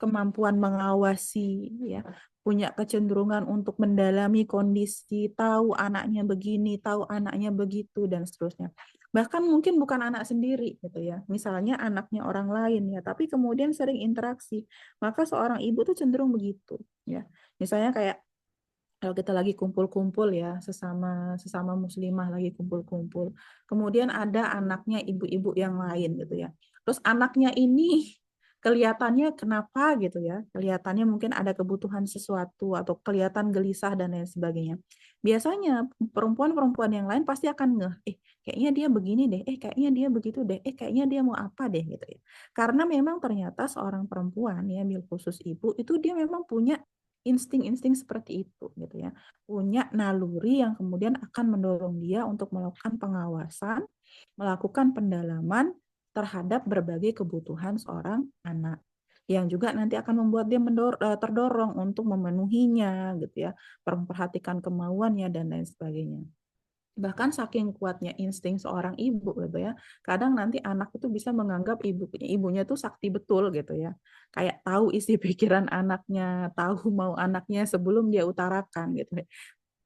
kemampuan mengawasi, ya, punya kecenderungan untuk mendalami kondisi, tahu anaknya begini, tahu anaknya begitu, dan seterusnya. Bahkan mungkin bukan anak sendiri, gitu ya. Misalnya anaknya orang lain, ya, tapi kemudian sering interaksi. Maka seorang ibu tuh cenderung begitu, ya. Misalnya kayak kalau kita lagi kumpul-kumpul, ya, sesama sesama muslimah lagi kumpul-kumpul. Kemudian ada anaknya ibu-ibu yang lain, gitu ya. Terus anaknya ini kelihatannya kenapa gitu ya, kelihatannya mungkin ada kebutuhan sesuatu atau kelihatan gelisah dan lain sebagainya. Biasanya perempuan-perempuan yang lain pasti akan ngeh, kayaknya dia begini deh, kayaknya dia begitu deh, kayaknya dia mau apa deh gitu ya. Karena memang ternyata seorang perempuan ya, bil khusus ibu itu dia memang punya insting-insting seperti itu gitu ya. Punya naluri yang kemudian akan mendorong dia untuk melakukan pengawasan, melakukan pendalaman terhadap berbagai kebutuhan seorang anak yang juga nanti akan membuat dia terdorong untuk memenuhinya gitu ya, memperhatikan kemauannya dan lain sebagainya. Bahkan saking kuatnya insting seorang ibu gitu ya, kadang nanti anak itu bisa menganggap ibunya tuh sakti betul gitu ya, kayak tahu isi pikiran anaknya, tahu mau anaknya sebelum dia utarakan gitu ya.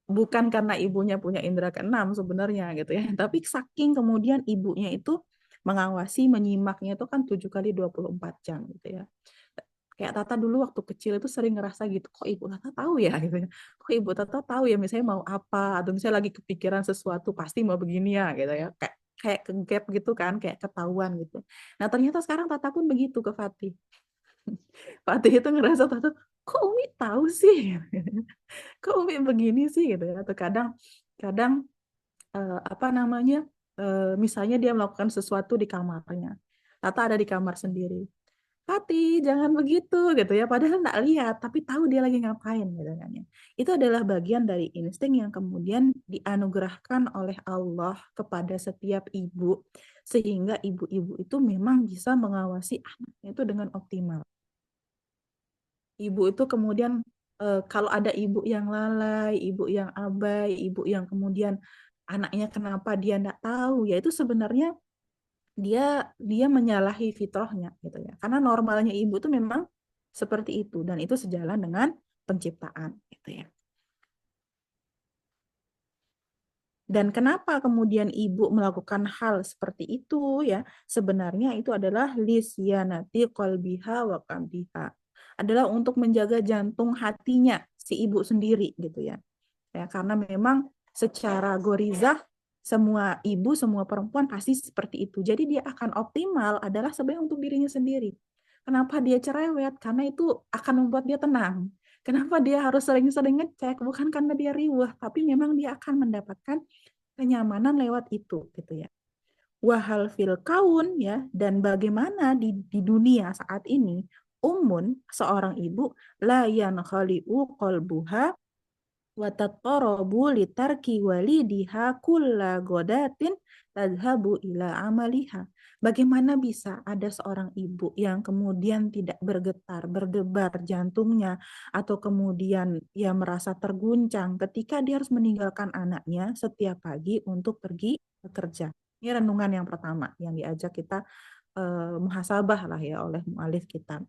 Bukan karena ibunya punya indera keenam sebenarnya gitu ya, tapi saking kemudian ibunya itu mengawasi, menyimaknya itu kan 7 kali 24 jam gitu ya. Kayak Tata dulu waktu kecil itu sering ngerasa gitu, kok ibu Tata tahu ya gitu ya. Kok ibu Tata tahu ya misalnya mau apa atau misalnya lagi kepikiran sesuatu pasti mau begini ya gitu ya. Kayak kayak ke gap gitu kan, kayak ketahuan gitu. Nah, ternyata sekarang Tata pun begitu ke Fatih. Fatih itu ngerasa Tata, kok Umi tahu sih? Kok Umi begini sih gitu ya. Atau kadang kadang apa namanya? Misalnya dia melakukan sesuatu di kamarnya. Tata ada di kamar sendiri. Fatih, jangan begitu gitu ya. Padahal nggak lihat, tapi tahu dia lagi ngapain gitu kan ya. Itu adalah bagian dari insting yang kemudian dianugerahkan oleh Allah kepada setiap ibu, sehingga ibu-ibu itu memang bisa mengawasi anaknya itu dengan optimal. Ibu itu kemudian kalau ada ibu yang lalai, ibu yang abai, ibu yang kemudian anaknya kenapa dia nggak tahu, ya itu sebenarnya dia dia menyalahi fitrahnya gitu ya. Karena normalnya ibu itu memang seperti itu dan itu sejalan dengan penciptaan gitu ya. Dan kenapa kemudian ibu melakukan hal seperti itu ya? Sebenarnya itu adalah lisyanati qalbiha wa qalbiha. Adalah untuk menjaga jantung hatinya si ibu sendiri gitu ya. Ya, karena memang secara gorizah semua ibu, semua perempuan pasti seperti itu. Jadi dia akan optimal adalah sebenarnya untuk dirinya sendiri. Kenapa dia cerewet? Karena itu akan membuat dia tenang. Kenapa dia harus sering-sering ngecek? Bukan karena dia riwah, tapi memang dia akan mendapatkan kenyamanan lewat itu gitu ya. Wahal fil kaun ya, dan bagaimana di dunia saat ini umun seorang ibu la yankhali'u qalbuha watattarabu litarki walidiha kulla godatin tadhabu ila amaliha. Bagaimana bisa ada seorang ibu yang kemudian tidak bergetar, berdebar jantungnya, atau kemudian ia merasa terguncang ketika dia harus meninggalkan anaknya setiap pagi untuk pergi bekerja. Ini renungan yang pertama yang diajak kita muhasabah lah ya oleh mu'alif kita.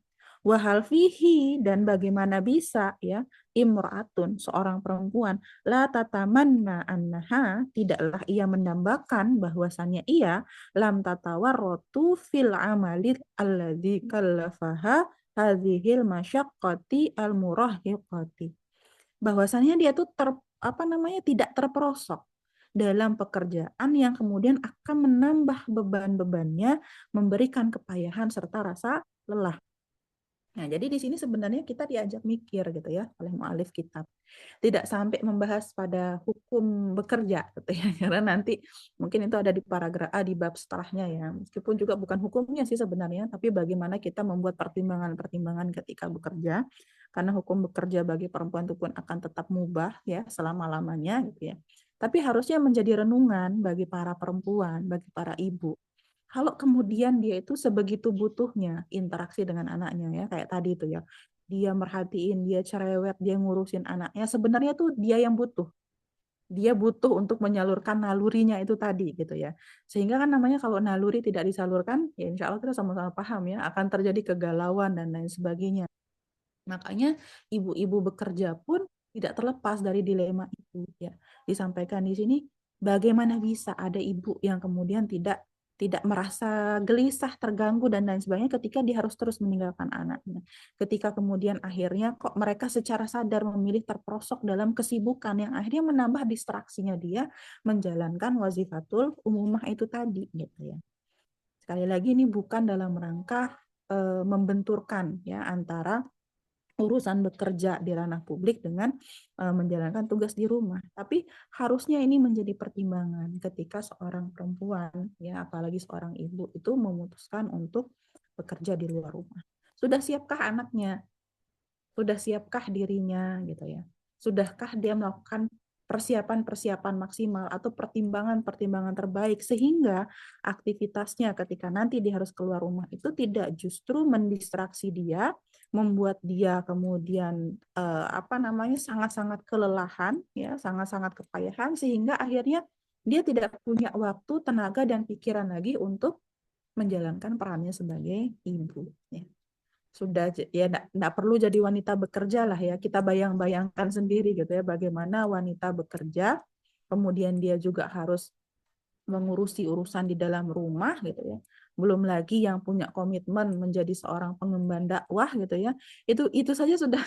Wahal fihi, dan bagaimana bisa ya imra'atun seorang perempuan la tatamanna annaha tidaklah ia mendambakan bahwasannya ia lam tatawarratu fil amalil alladzi kallafaha hadhil masyaqqati al murahiqati, bahwasannya dia tuh apa namanya tidak terperosok dalam pekerjaan yang kemudian akan menambah beban-bebannya, memberikan kepayahan serta rasa lelah. Nah, jadi di sini sebenarnya kita diajak mikir gitu ya oleh mualif kitab. Tidak sampai membahas pada hukum bekerja gitu ya. Karena nanti mungkin itu ada di paragraf A di bab setelahnya ya. Meskipun juga bukan hukumnya sih sebenarnya, tapi bagaimana kita membuat pertimbangan-pertimbangan ketika bekerja. Karena hukum bekerja bagi perempuan itu pun akan tetap mubah ya selama-lamanya gitu ya. Tapi harusnya menjadi renungan bagi para perempuan, bagi para ibu, kalau kemudian dia itu sebegitu butuhnya interaksi dengan anaknya ya, kayak tadi itu ya. Dia merhatiin, dia cerewet, dia ngurusin anaknya. Sebenarnya tuh dia yang butuh. Dia butuh untuk menyalurkan nalurinya itu tadi gitu ya. Sehingga kan namanya kalau naluri tidak disalurkan, ya insya Allah kita sama-sama paham ya, akan terjadi kegalauan dan lain sebagainya. Makanya ibu-ibu bekerja pun tidak terlepas dari dilema itu ya. Disampaikan di sini bagaimana bisa ada ibu yang kemudian tidak tidak merasa gelisah, terganggu dan lain sebagainya ketika dia harus terus meninggalkan anaknya. Ketika kemudian akhirnya kok mereka secara sadar memilih terperosok dalam kesibukan yang akhirnya menambah distraksinya dia menjalankan wazifatul umumah itu tadi gitu ya. Sekali lagi ini bukan dalam rangka membenturkan ya antara urusan bekerja di ranah publik dengan menjalankan tugas di rumah. Tapi harusnya ini menjadi pertimbangan ketika seorang perempuan, ya apalagi seorang ibu itu memutuskan untuk bekerja di luar rumah. Sudah siapkah anaknya? Sudah siapkah dirinya gitu ya? Sudahkah dia melakukan persiapan-persiapan maksimal atau pertimbangan-pertimbangan terbaik sehingga aktivitasnya ketika nanti dia harus keluar rumah itu tidak justru mendistraksi dia, membuat dia kemudian sangat-sangat kelelahan ya, sangat-sangat kepayahan sehingga akhirnya dia tidak punya waktu, tenaga dan pikiran lagi untuk menjalankan perannya sebagai ibu ya. Sudah ya enggak perlu jadi wanita bekerja lah ya, kita bayang-bayangkan sendiri gitu ya bagaimana wanita bekerja kemudian dia juga harus mengurusi urusan di dalam rumah gitu ya, belum lagi yang punya komitmen menjadi seorang pengemban dakwah gitu ya, itu saja sudah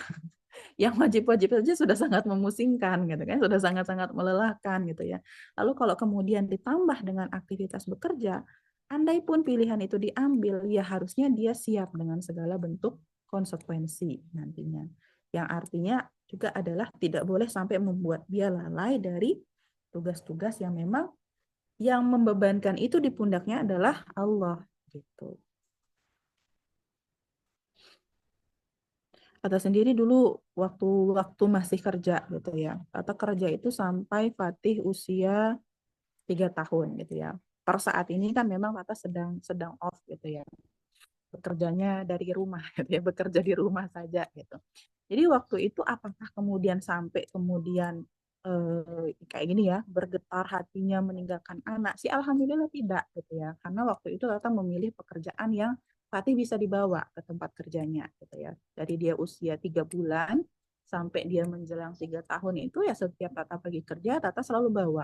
yang wajib-wajib saja sudah sangat memusingkan gitu kan, sudah sangat-sangat melelahkan gitu ya. Lalu kalau kemudian ditambah dengan aktivitas bekerja, andai pun pilihan itu diambil, ya harusnya dia siap dengan segala bentuk konsekuensi nantinya. Yang artinya juga adalah tidak boleh sampai membuat dia lalai dari tugas-tugas yang memang yang membebankan itu di pundaknya adalah Allah gitu. Tata sendiri dulu waktu waktu masih kerja gitu ya. Tata kerja itu sampai Fatih usia 3 tahun gitu ya. Per saat ini kan memang Tata sedang sedang off gitu ya. Bekerjanya dari rumah gitu ya, bekerja di rumah saja gitu. Jadi waktu itu apakah kemudian sampai kemudian kayak gini ya, bergetar hatinya meninggalkan anak sih alhamdulillah tidak gitu ya. Karena waktu itu Tata memilih pekerjaan yang Fatih bisa dibawa ke tempat kerjanya gitu ya. Dari dia usia 3 bulan sampai dia menjelang 3 tahun itu ya setiap Tata pergi kerja Tata selalu bawa.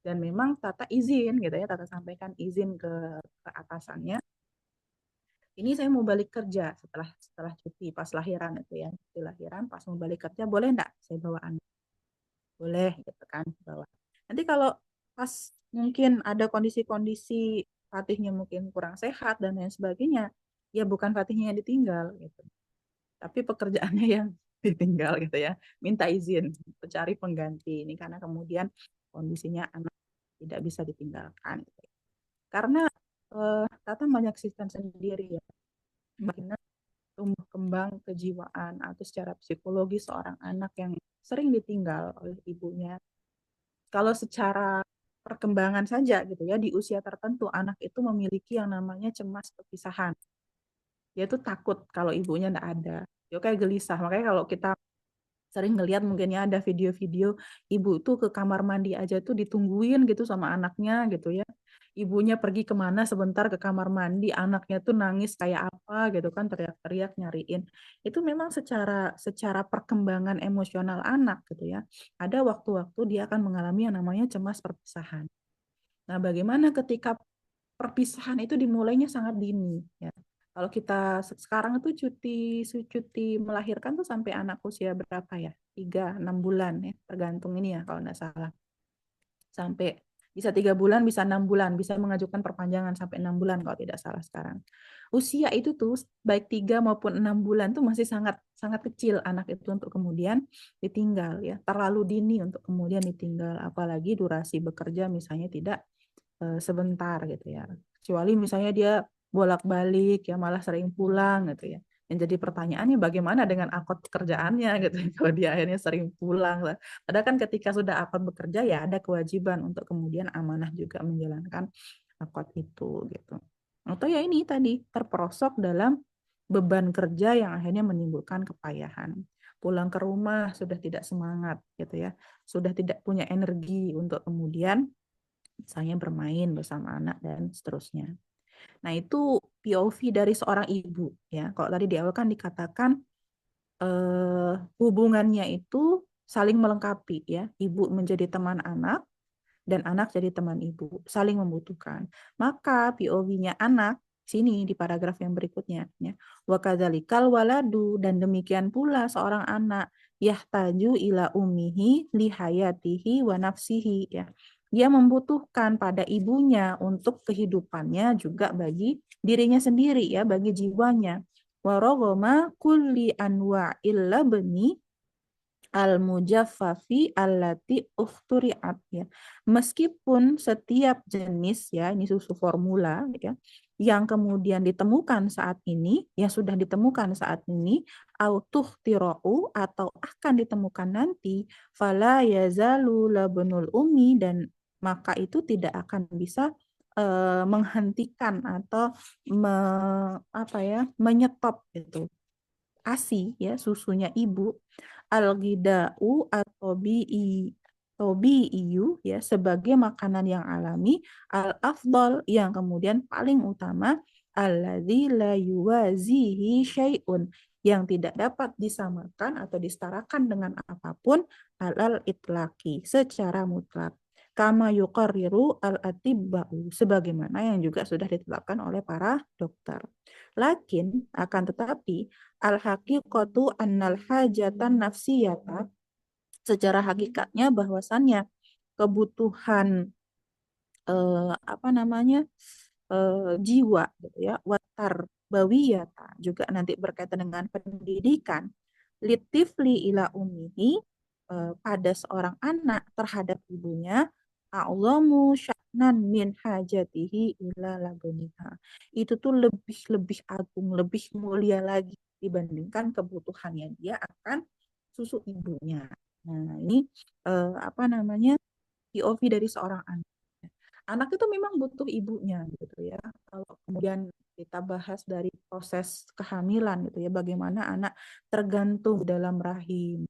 Dan memang Tata izin gitu ya, Tata sampaikan izin ke atasannya ini saya mau balik kerja setelah setelah cuti pas lahiran itu ya, cuti lahiran pas mau balik kerja boleh enggak saya bawa anak? Boleh gitu kan bawa. Nanti kalau pas mungkin ada kondisi-kondisi Fatihnya mungkin kurang sehat dan lain sebagainya, ya bukan Fatihnya yang ditinggal gitu, tapi pekerjaannya yang ditinggal gitu ya. Minta izin cari pengganti ini karena kemudian kondisinya anak tidak bisa ditinggalkan. Gitu. Karena Tata menyaksikan sendiri ya, bagaimana tumbuh kembang kejiwaan atau secara psikologi seorang anak yang sering ditinggal oleh ibunya. Kalau secara perkembangan saja gitu ya, di usia tertentu anak itu memiliki yang namanya cemas perpisahan. Dia tuh takut kalau ibunya enggak ada. Dia kayak gelisah. Makanya kalau kita sering ngelihat mungkin ya ada video-video ibu tuh ke kamar mandi aja tuh ditungguin gitu sama anaknya gitu ya. Ibunya pergi kemana sebentar ke kamar mandi, anaknya tuh nangis kayak apa gitu kan, teriak-teriak nyariin. Itu memang secara secara perkembangan emosional anak gitu ya. Ada waktu-waktu dia akan mengalami yang namanya cemas perpisahan. Nah, bagaimana ketika perpisahan itu dimulainya sangat dini ya. Kalau kita sekarang itu cuti cuti melahirkan tuh sampai anak usia berapa ya? 3, 6 bulan ya, tergantung ini ya kalau nggak salah. Sampai bisa 3 bulan, bisa 6 bulan, bisa mengajukan perpanjangan sampai 6 bulan kalau tidak salah sekarang. Usia itu tuh baik 3 maupun 6 bulan tuh masih sangat sangat kecil anak itu untuk kemudian ditinggal ya, terlalu dini untuk kemudian ditinggal, apalagi durasi bekerja misalnya tidak sebentar gitu ya. Kecuali misalnya dia bolak-balik ya malah sering pulang gitu ya. Yang jadi pertanyaannya bagaimana dengan akad pekerjaannya gitu kalau dia akhirnya sering pulang lah. Padahal kan ketika sudah akad bekerja ya ada kewajiban untuk kemudian amanah juga menjalankan akad itu gitu. Atau ya ini tadi terperosok dalam beban kerja yang akhirnya menimbulkan kepayahan. Pulang ke rumah sudah tidak semangat gitu ya. Sudah tidak punya energi untuk kemudian misalnya bermain bersama anak dan seterusnya. Nah, itu POV dari seorang ibu ya. Kalau tadi di awal kan dikatakan hubungannya itu saling melengkapi ya. Ibu menjadi teman anak dan anak jadi teman ibu, saling membutuhkan. Maka POV-nya anak sini di paragraf yang berikutnya ya. Wa kadzalikal waladu dan demikian pula seorang anak yahtaju ila ummihi li hayatihi wa nafsihi ya. dia membutuhkan pada ibunya untuk kehidupannya juga bagi dirinya sendiri ya, bagi jiwanya. Warogoma kulli anwa'il labni al-mujaffafi allati ukhturi'at ya. Meskipun setiap jenis ya, ini susu formula ya, yang kemudian ditemukan saat ini, yang sudah ditemukan saat ini, autuhtira'u atau akan ditemukan nanti, fala yazalu labnul ummi dan maka itu tidak akan bisa menghentikan atau menyetop gitu ASI ya susunya ibu al-ghidau atau tobi'iyu ya sebagai makanan yang alami al-afdal yang kemudian paling utama alladzi la yuwazihi syai'un yang tidak dapat disamakan atau disetarakan dengan apapun alal itlaqi secara mutlak kama yuqarriru al-atibba'u sebagaimana yang juga sudah ditetapkan oleh para dokter. Lakin akan tetapi al-haqiqatu annal hajatan nafsiyata secara hakikatnya bahwasannya kebutuhan apa namanya jiwa gitu ya watar bawiyata juga nanti berkaitan dengan pendidikan litifli ila ummihi pada seorang anak terhadap ibunya a'lamu sya'nan min hajatihi ila labuniha itu tuh lebih lebih agung lebih mulia lagi dibandingkan kebutuhannya dia akan susu ibunya. Nah ini apa namanya POV dari seorang anak. Anak itu memang butuh ibunya gitu ya. Kalau kemudian kita bahas dari proses kehamilan gitu ya, bagaimana anak tergantung dalam rahim.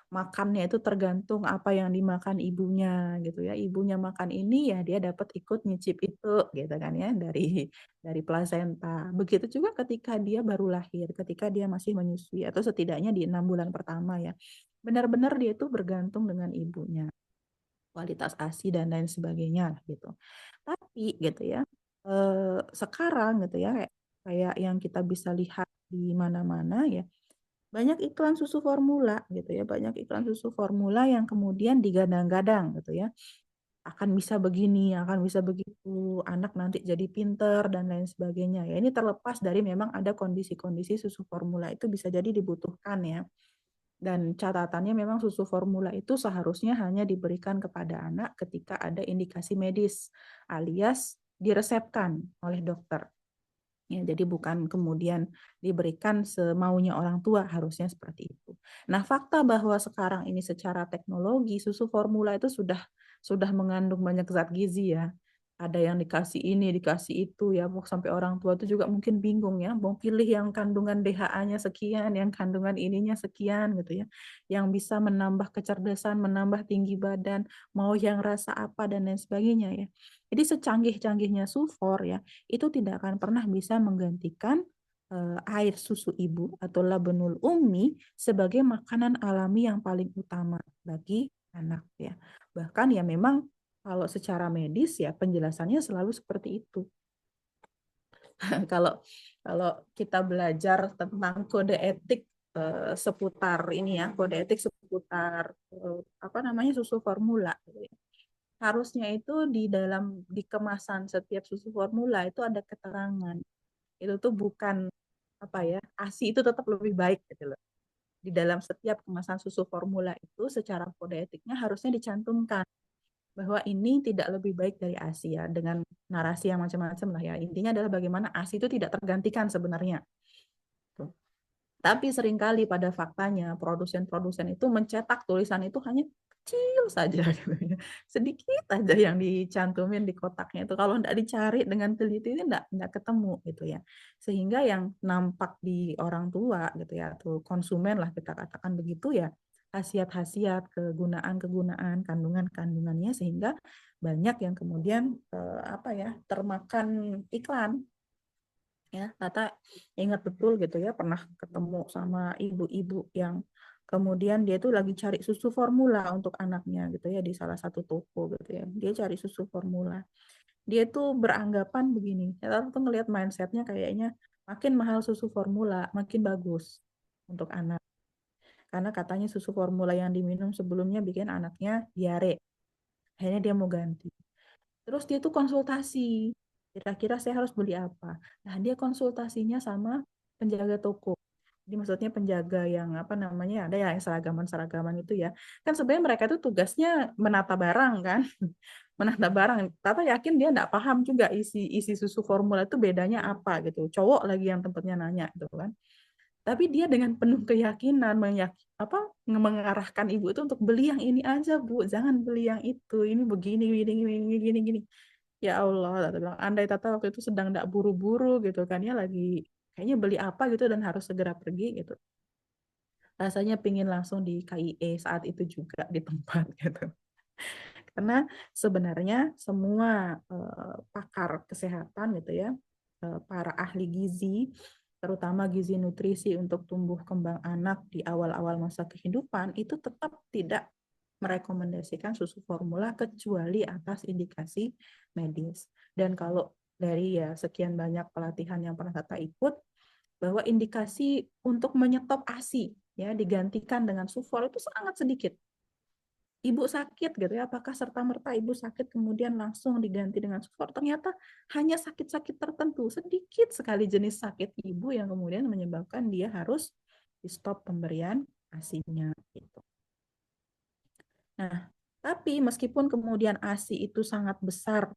Makannya itu tergantung apa yang dimakan ibunya gitu ya. Ibunya makan ini ya dia dapat ikut nyicip itu gitu kan ya dari plasenta. Begitu juga ketika dia baru lahir, ketika dia masih menyusui atau setidaknya di 6 bulan pertama ya. Benar-benar dia itu bergantung dengan ibunya kualitas ASI dan lain sebagainya gitu. Tapi gitu ya, sekarang gitu ya kayak yang kita bisa lihat di mana-mana ya, banyak iklan susu formula gitu ya, banyak iklan susu formula yang kemudian digadang-gadang gitu ya. Akan bisa begini, akan bisa begitu, anak nanti jadi pinter dan lain sebagainya. Ya ini terlepas dari memang ada kondisi-kondisi susu formula itu bisa jadi dibutuhkan ya. Dan catatannya memang susu formula itu seharusnya hanya diberikan kepada anak ketika ada indikasi medis alias diresepkan oleh dokter. Ya, jadi bukan kemudian diberikan semaunya orang tua, harusnya seperti itu. Nah, fakta bahwa sekarang ini secara teknologi susu formula itu sudah mengandung banyak zat gizi ya. Ada yang dikasih ini, dikasih itu ya, sampai orang tua itu juga mungkin bingung ya, mau pilih yang kandungan DHA-nya sekian, yang kandungan ininya sekian gitu ya. Yang bisa menambah kecerdasan, menambah tinggi badan, mau yang rasa apa dan lain sebagainya ya. Jadi secanggih-canggihnya sufor ya, itu tidak akan pernah bisa menggantikan air susu ibu atau labanul ummi sebagai makanan alami yang paling utama bagi anak ya. Bahkan ya memang kalau secara medis ya penjelasannya selalu seperti itu. Kalau kalau kita belajar tentang kode etik seputar ini ya, kode etik seputar apa namanya susu formula gitu ya. Harusnya itu di kemasan setiap susu formula itu ada keterangan. Itu tuh bukan apa ya, ASI itu tetap lebih baik gitu loh. Di dalam setiap kemasan susu formula itu secara kode etiknya harusnya dicantumkan bahwa ini tidak lebih baik dari ASI ya dengan narasi yang macam-macam lah ya. Intinya adalah bagaimana ASI itu tidak tergantikan sebenarnya. Tapi seringkali pada faktanya produsen-produsen itu mencetak tulisan itu hanya kecil saja gitu ya. Sedikit aja yang dicantumin di kotaknya itu kalau tidak dicari dengan teliti itu tidak ketemu gitu ya. Sehingga yang nampak di orang tua gitu ya atau konsumen lah kita katakan begitu ya khasiat-khasiat, kegunaan-kegunaan, kandungan-kandungannya sehingga banyak yang kemudian apa ya termakan iklan ya. Tata ingat betul gitu ya pernah ketemu sama ibu-ibu yang kemudian dia tuh lagi cari susu formula untuk anaknya gitu ya di salah satu toko gitu ya dia cari susu formula dia tuh beranggapan begini ya tuh ngelihat mindsetnya kayaknya makin mahal susu formula makin bagus untuk anak karena katanya susu formula yang diminum sebelumnya bikin anaknya diare Akhirnya dia mau ganti. Terus dia tuh konsultasi, kira-kira saya harus beli apa. Nah, dia konsultasinya sama penjaga toko. Jadi maksudnya penjaga yang apa namanya, ada ya yang seragaman-seragaman itu ya. Kan sebenarnya mereka itu tugasnya menata barang kan. Menata barang. Tata yakin dia nggak paham juga isi susu formula itu bedanya apa gitu. Cowok lagi yang tempatnya nanya gitu kan. Tapi dia dengan penuh keyakinan mengarahkan ibu itu untuk beli yang ini aja Bu, jangan beli yang itu. Ini begini gini gini gini gini gini. Ya Allah, Tata bilang, andai Tata waktu itu sedang tidak buru-buru gitu kan ya, lagi kayaknya beli apa gitu dan harus segera pergi gitu. Rasanya pingin langsung di KIE saat itu juga di tempat gitu. Karena sebenarnya semua pakar kesehatan gitu ya, para ahli gizi, terutama gizi nutrisi untuk tumbuh kembang anak di awal-awal masa kehidupan, itu tetap tidak merekomendasikan susu formula kecuali atas indikasi medis. Dan kalau dari ya sekian banyak pelatihan yang pernah Tata ikut, bahwa indikasi untuk menyetop ASI ya digantikan dengan sufor itu sangat sedikit. Ibu sakit gitu ya, apakah serta-merta ibu sakit kemudian langsung diganti dengan sufor? Ternyata hanya sakit-sakit tertentu, sedikit sekali jenis sakit ibu yang kemudian menyebabkan dia harus di stop pemberian ASI-nya gitu. Nah, tapi meskipun kemudian ASI itu sangat besar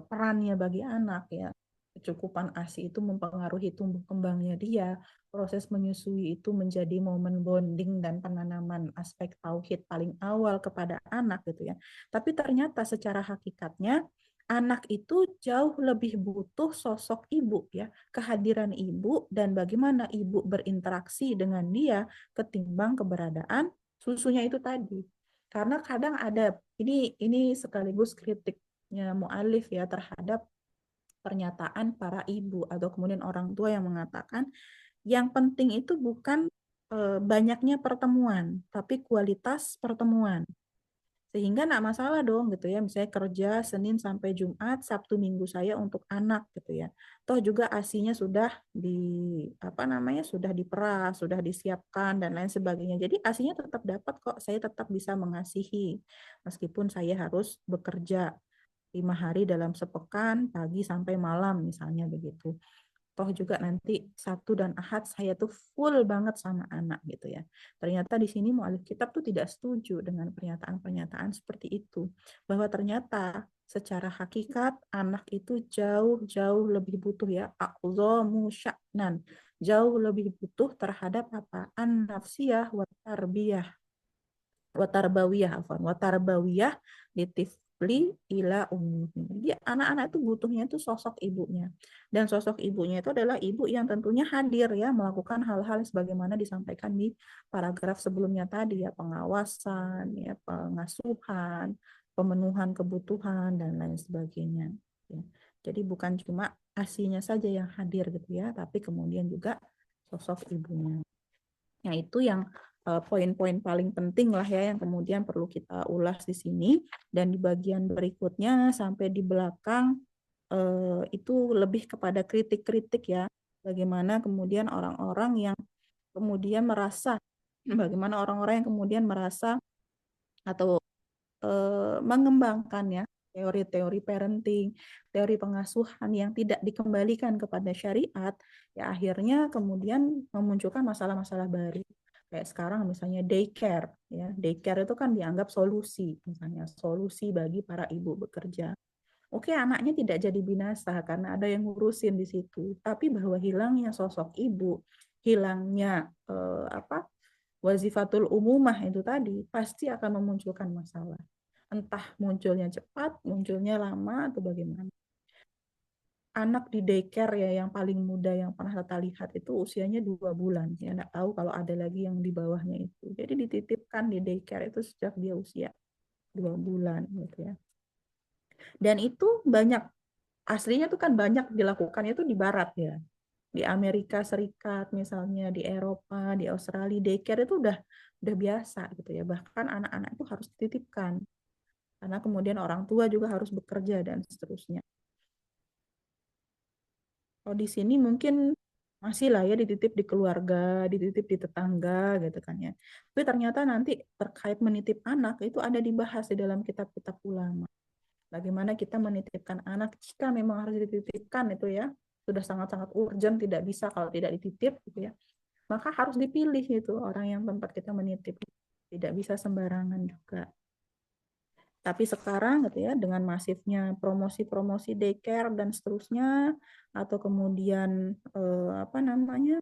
perannya bagi anak ya, kecukupan ASI itu mempengaruhi tumbuh kembangnya dia, proses menyusui itu menjadi momen bonding dan penanaman aspek tauhid paling awal kepada anak gitu ya. Tapi ternyata secara hakikatnya anak itu jauh lebih butuh sosok ibu ya, kehadiran ibu dan bagaimana ibu berinteraksi dengan dia ketimbang keberadaan susunya itu tadi. Karena kadang ada ini sekaligus kritiknya mu'alif ya terhadap pernyataan para ibu atau kemudian orang tua yang mengatakan yang penting itu bukan banyaknya pertemuan, tapi kualitas pertemuan. Sehingga enggak masalah dong gitu ya, misalnya kerja Senin sampai Jumat, Sabtu Minggu saya untuk anak gitu ya. Toh juga ASINya sudah apa namanya, sudah diperas, sudah disiapkan dan lain sebagainya. Jadi ASINya tetap dapat kok, saya tetap bisa mengasihi meskipun saya harus bekerja 5 hari dalam sepekan, pagi sampai malam misalnya begitu. Toh juga nanti Sabtu dan Ahad saya tuh full banget sama anak gitu ya. Ternyata di sini mu'alif kitab tuh tidak setuju dengan pernyataan-pernyataan seperti itu. Bahwa ternyata secara hakikat anak itu jauh-jauh lebih butuh ya, a'dhamu sya'nan. Jauh lebih butuh terhadap apa? An-nafsiyah wa tarbiyah watarbawiyah litifli ila ummihi. Jadi anak-anak itu butuhnya itu sosok ibunya. Dan sosok ibunya itu adalah ibu yang tentunya hadir ya melakukan hal-hal sebagaimana disampaikan di paragraf sebelumnya tadi ya, pengawasan, ya pengasuhan, pemenuhan kebutuhan dan lain sebagainya. Ya. Jadi bukan cuma asinya saja yang hadir gitu ya, tapi kemudian juga sosok ibunya. Nah, itu yang poin-poin paling penting lah ya yang kemudian perlu kita ulas di sini, dan di bagian berikutnya sampai di belakang itu lebih kepada kritik-kritik ya, bagaimana kemudian orang-orang yang kemudian merasa bagaimana orang-orang yang kemudian merasa atau mengembangkan ya teori-teori parenting, teori pengasuhan yang tidak dikembalikan kepada syariat, ya akhirnya kemudian memunculkan masalah-masalah baru. Kayak sekarang misalnya daycare, ya daycare itu kan dianggap solusi, misalnya solusi bagi para ibu bekerja. Oke, anaknya tidak jadi binasa karena ada yang ngurusin di situ, tapi bahwa hilangnya sosok ibu, hilangnya wazifatul umumah itu tadi pasti akan memunculkan masalah. Entah munculnya cepat, munculnya lama, atau bagaimana. Anak di daycare ya yang paling muda yang pernah kita lihat itu usianya 2 bulan. Ya nggak tahu kalau ada lagi yang di bawahnya itu. Jadi dititipkan di daycare itu sejak dia usia 2 bulan gitu ya. Dan itu banyak, aslinya tuh kan banyak dilakukan itu di barat ya. Di Amerika Serikat misalnya, di Eropa, di Australia, daycare itu udah biasa gitu ya. Bahkan anak-anak itu harus dititipkan karena kemudian orang tua juga harus bekerja dan seterusnya. Kalau di sini mungkin masih lah ya dititip di keluarga, dititip di tetangga gitu kan ya. Tapi ternyata nanti terkait menitip anak itu ada dibahas di dalam kitab-kitab ulama. Bagaimana kita menitipkan anak jika memang harus dititipkan itu ya, sudah sangat-sangat urgent, tidak bisa kalau tidak dititip gitu ya. Maka harus dipilih itu orang yang tempat kita menitip. Tidak bisa sembarangan juga. Tapi sekarang gitu ya dengan masifnya promosi-promosi daycare dan seterusnya atau kemudian apa namanya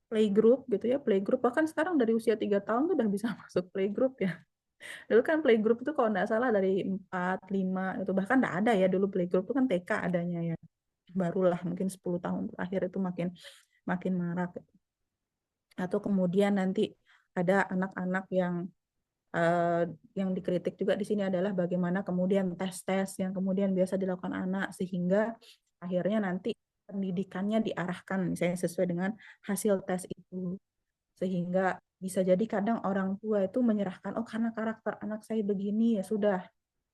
playgroup gitu ya, playgroup bahkan sekarang dari usia 3 tahun tuh udah bisa masuk playgroup ya. Dulu kan playgroup itu kalau nggak salah dari 4, 5 itu bahkan nggak ada ya dulu playgroup itu kan TK adanya ya. Barulah mungkin 10 tahun terakhir itu makin makin marak. Atau kemudian nanti ada anak-anak eh, yang dikritik juga di sini adalah bagaimana kemudian tes-tes yang kemudian biasa dilakukan anak sehingga akhirnya nanti pendidikannya diarahkan misalnya sesuai dengan hasil tes itu sehingga bisa jadi kadang orang tua itu menyerahkan oh karena karakter anak saya begini ya sudah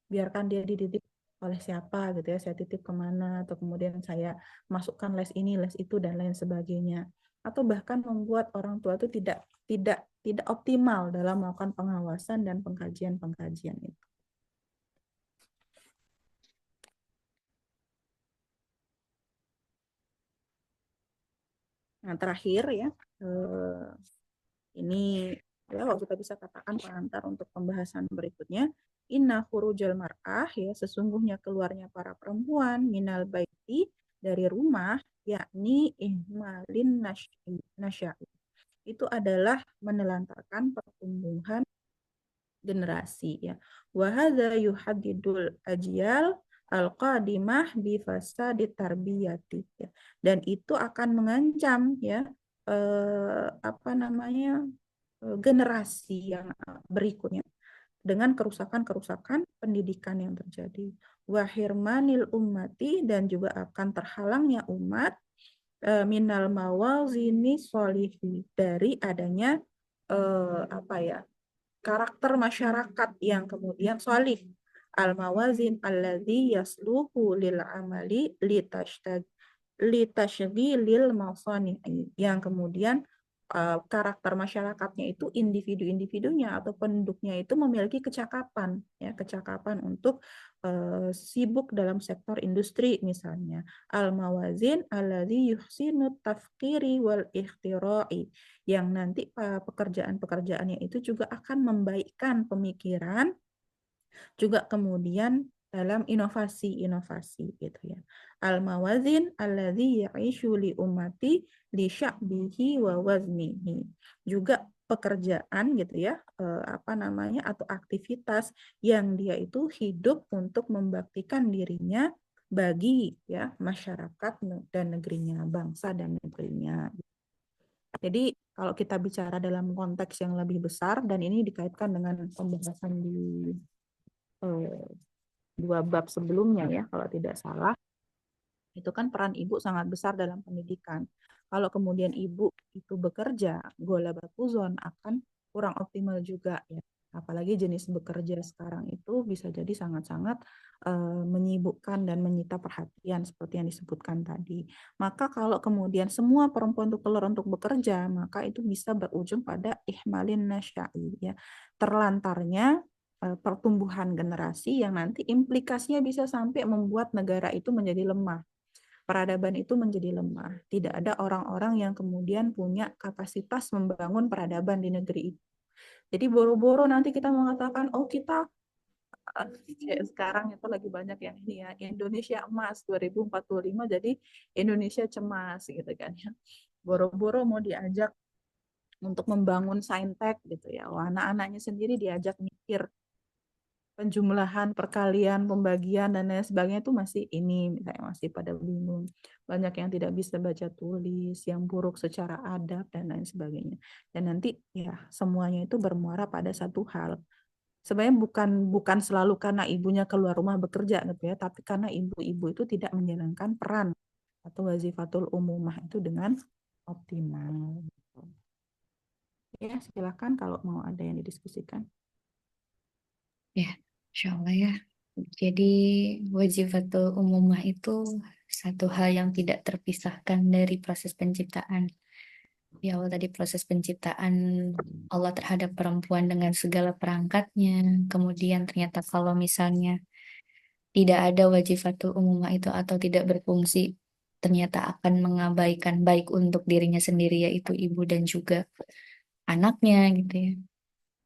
biarkan dia dididik oleh siapa gitu ya saya titip kemana atau kemudian saya masukkan les ini les itu dan lain sebagainya atau bahkan membuat orang tua itu tidak optimal dalam melakukan pengawasan dan pengkajian itu. Nah terakhir ya ini ya kalau kita bisa katakan pengantar untuk pembahasan berikutnya. Inna khurujal mar'ah ya sesungguhnya keluarnya para perempuan minal baiti dari rumah yakni ihmalin nasya'i itu adalah menelantarkan pertumbuhan generasi ya. Wa hadza yuhaddidul ajyal al-qadimah bi fasadit tarbiyati ya. Dan itu akan mengancam ya apa namanya generasi yang berikutnya dengan kerusakan-kerusakan pendidikan yang terjadi. Wahirmanil ummati dan juga akan terhalangnya umat minal mawazini solihi dari adanya apa ya karakter masyarakat yang kemudian solih al mawazin alladzi yasluhu lil amali litashghilil mawsani yang kemudian karakter masyarakatnya itu individu-individunya atau penduduknya itu memiliki kecakapan ya kecakapan untuk sibuk dalam sektor industri misalnya al mawazin alladzi yuhsinu tafkiri wal ikhtira'i yang nanti pekerjaan-pekerjaannya itu juga akan membaikkan pemikiran juga kemudian dalam inovasi-inovasi gitu ya. Al-mawazin alladzi ya'ishu li ummati li sya'bihi wa waznihi. Juga pekerjaan gitu ya, apa namanya atau aktivitas yang dia itu hidup untuk membaktikan dirinya bagi ya masyarakat dan negerinya, bangsa dan negerinya. Jadi kalau kita bicara dalam konteks yang lebih besar dan ini dikaitkan dengan pembahasan di eh, 2 bab sebelumnya ya kalau tidak salah itu kan peran ibu sangat besar dalam pendidikan. Kalau kemudian ibu itu bekerja, gola batuzon akan kurang optimal juga ya. Apalagi jenis bekerja sekarang itu bisa jadi sangat-sangat menyibukkan dan menyita perhatian seperti yang disebutkan tadi. Maka kalau kemudian semua perempuan itu keluar untuk bekerja, maka itu bisa berujung pada ihmalin nasya'i ya. Terlantarnya pertumbuhan generasi yang nanti implikasinya bisa sampai membuat negara itu menjadi lemah peradaban itu menjadi lemah. Tidak ada orang-orang yang kemudian punya kapasitas membangun peradaban di negeri itu. Jadi boro-boro nanti kita mengatakan, oh kita kayak sekarang itu lagi banyak yang ini ya, Indonesia emas 2045, jadi Indonesia cemas gitu kan ya. Boro-boro mau diajak untuk membangun saintek gitu ya. Wah, anak-anaknya sendiri diajak mikir penjumlahan, perkalian, pembagian dan lain sebagainya itu masih ini misalnya masih pada bingung. Banyak yang tidak bisa baca tulis, yang buruk secara adab dan lain sebagainya. Dan nanti ya semuanya itu bermuara pada satu hal. Sebenarnya bukan selalu karena ibunya keluar rumah bekerja gitu ya, tapi karena ibu-ibu itu tidak menjalankan peran atau wazifatul umumah itu dengan optimal. Ya, silakan kalau mau ada yang didiskusikan. Ya, insya Allah ya. Jadi wajibatul umumah itu satu hal yang tidak terpisahkan dari proses penciptaan. Di awal tadi proses penciptaan Allah terhadap perempuan dengan segala perangkatnya. Kemudian ternyata kalau misalnya tidak ada wajibatul umumah itu atau tidak berfungsi, ternyata akan mengabaikan baik untuk dirinya sendiri yaitu ibu dan juga anaknya gitu ya.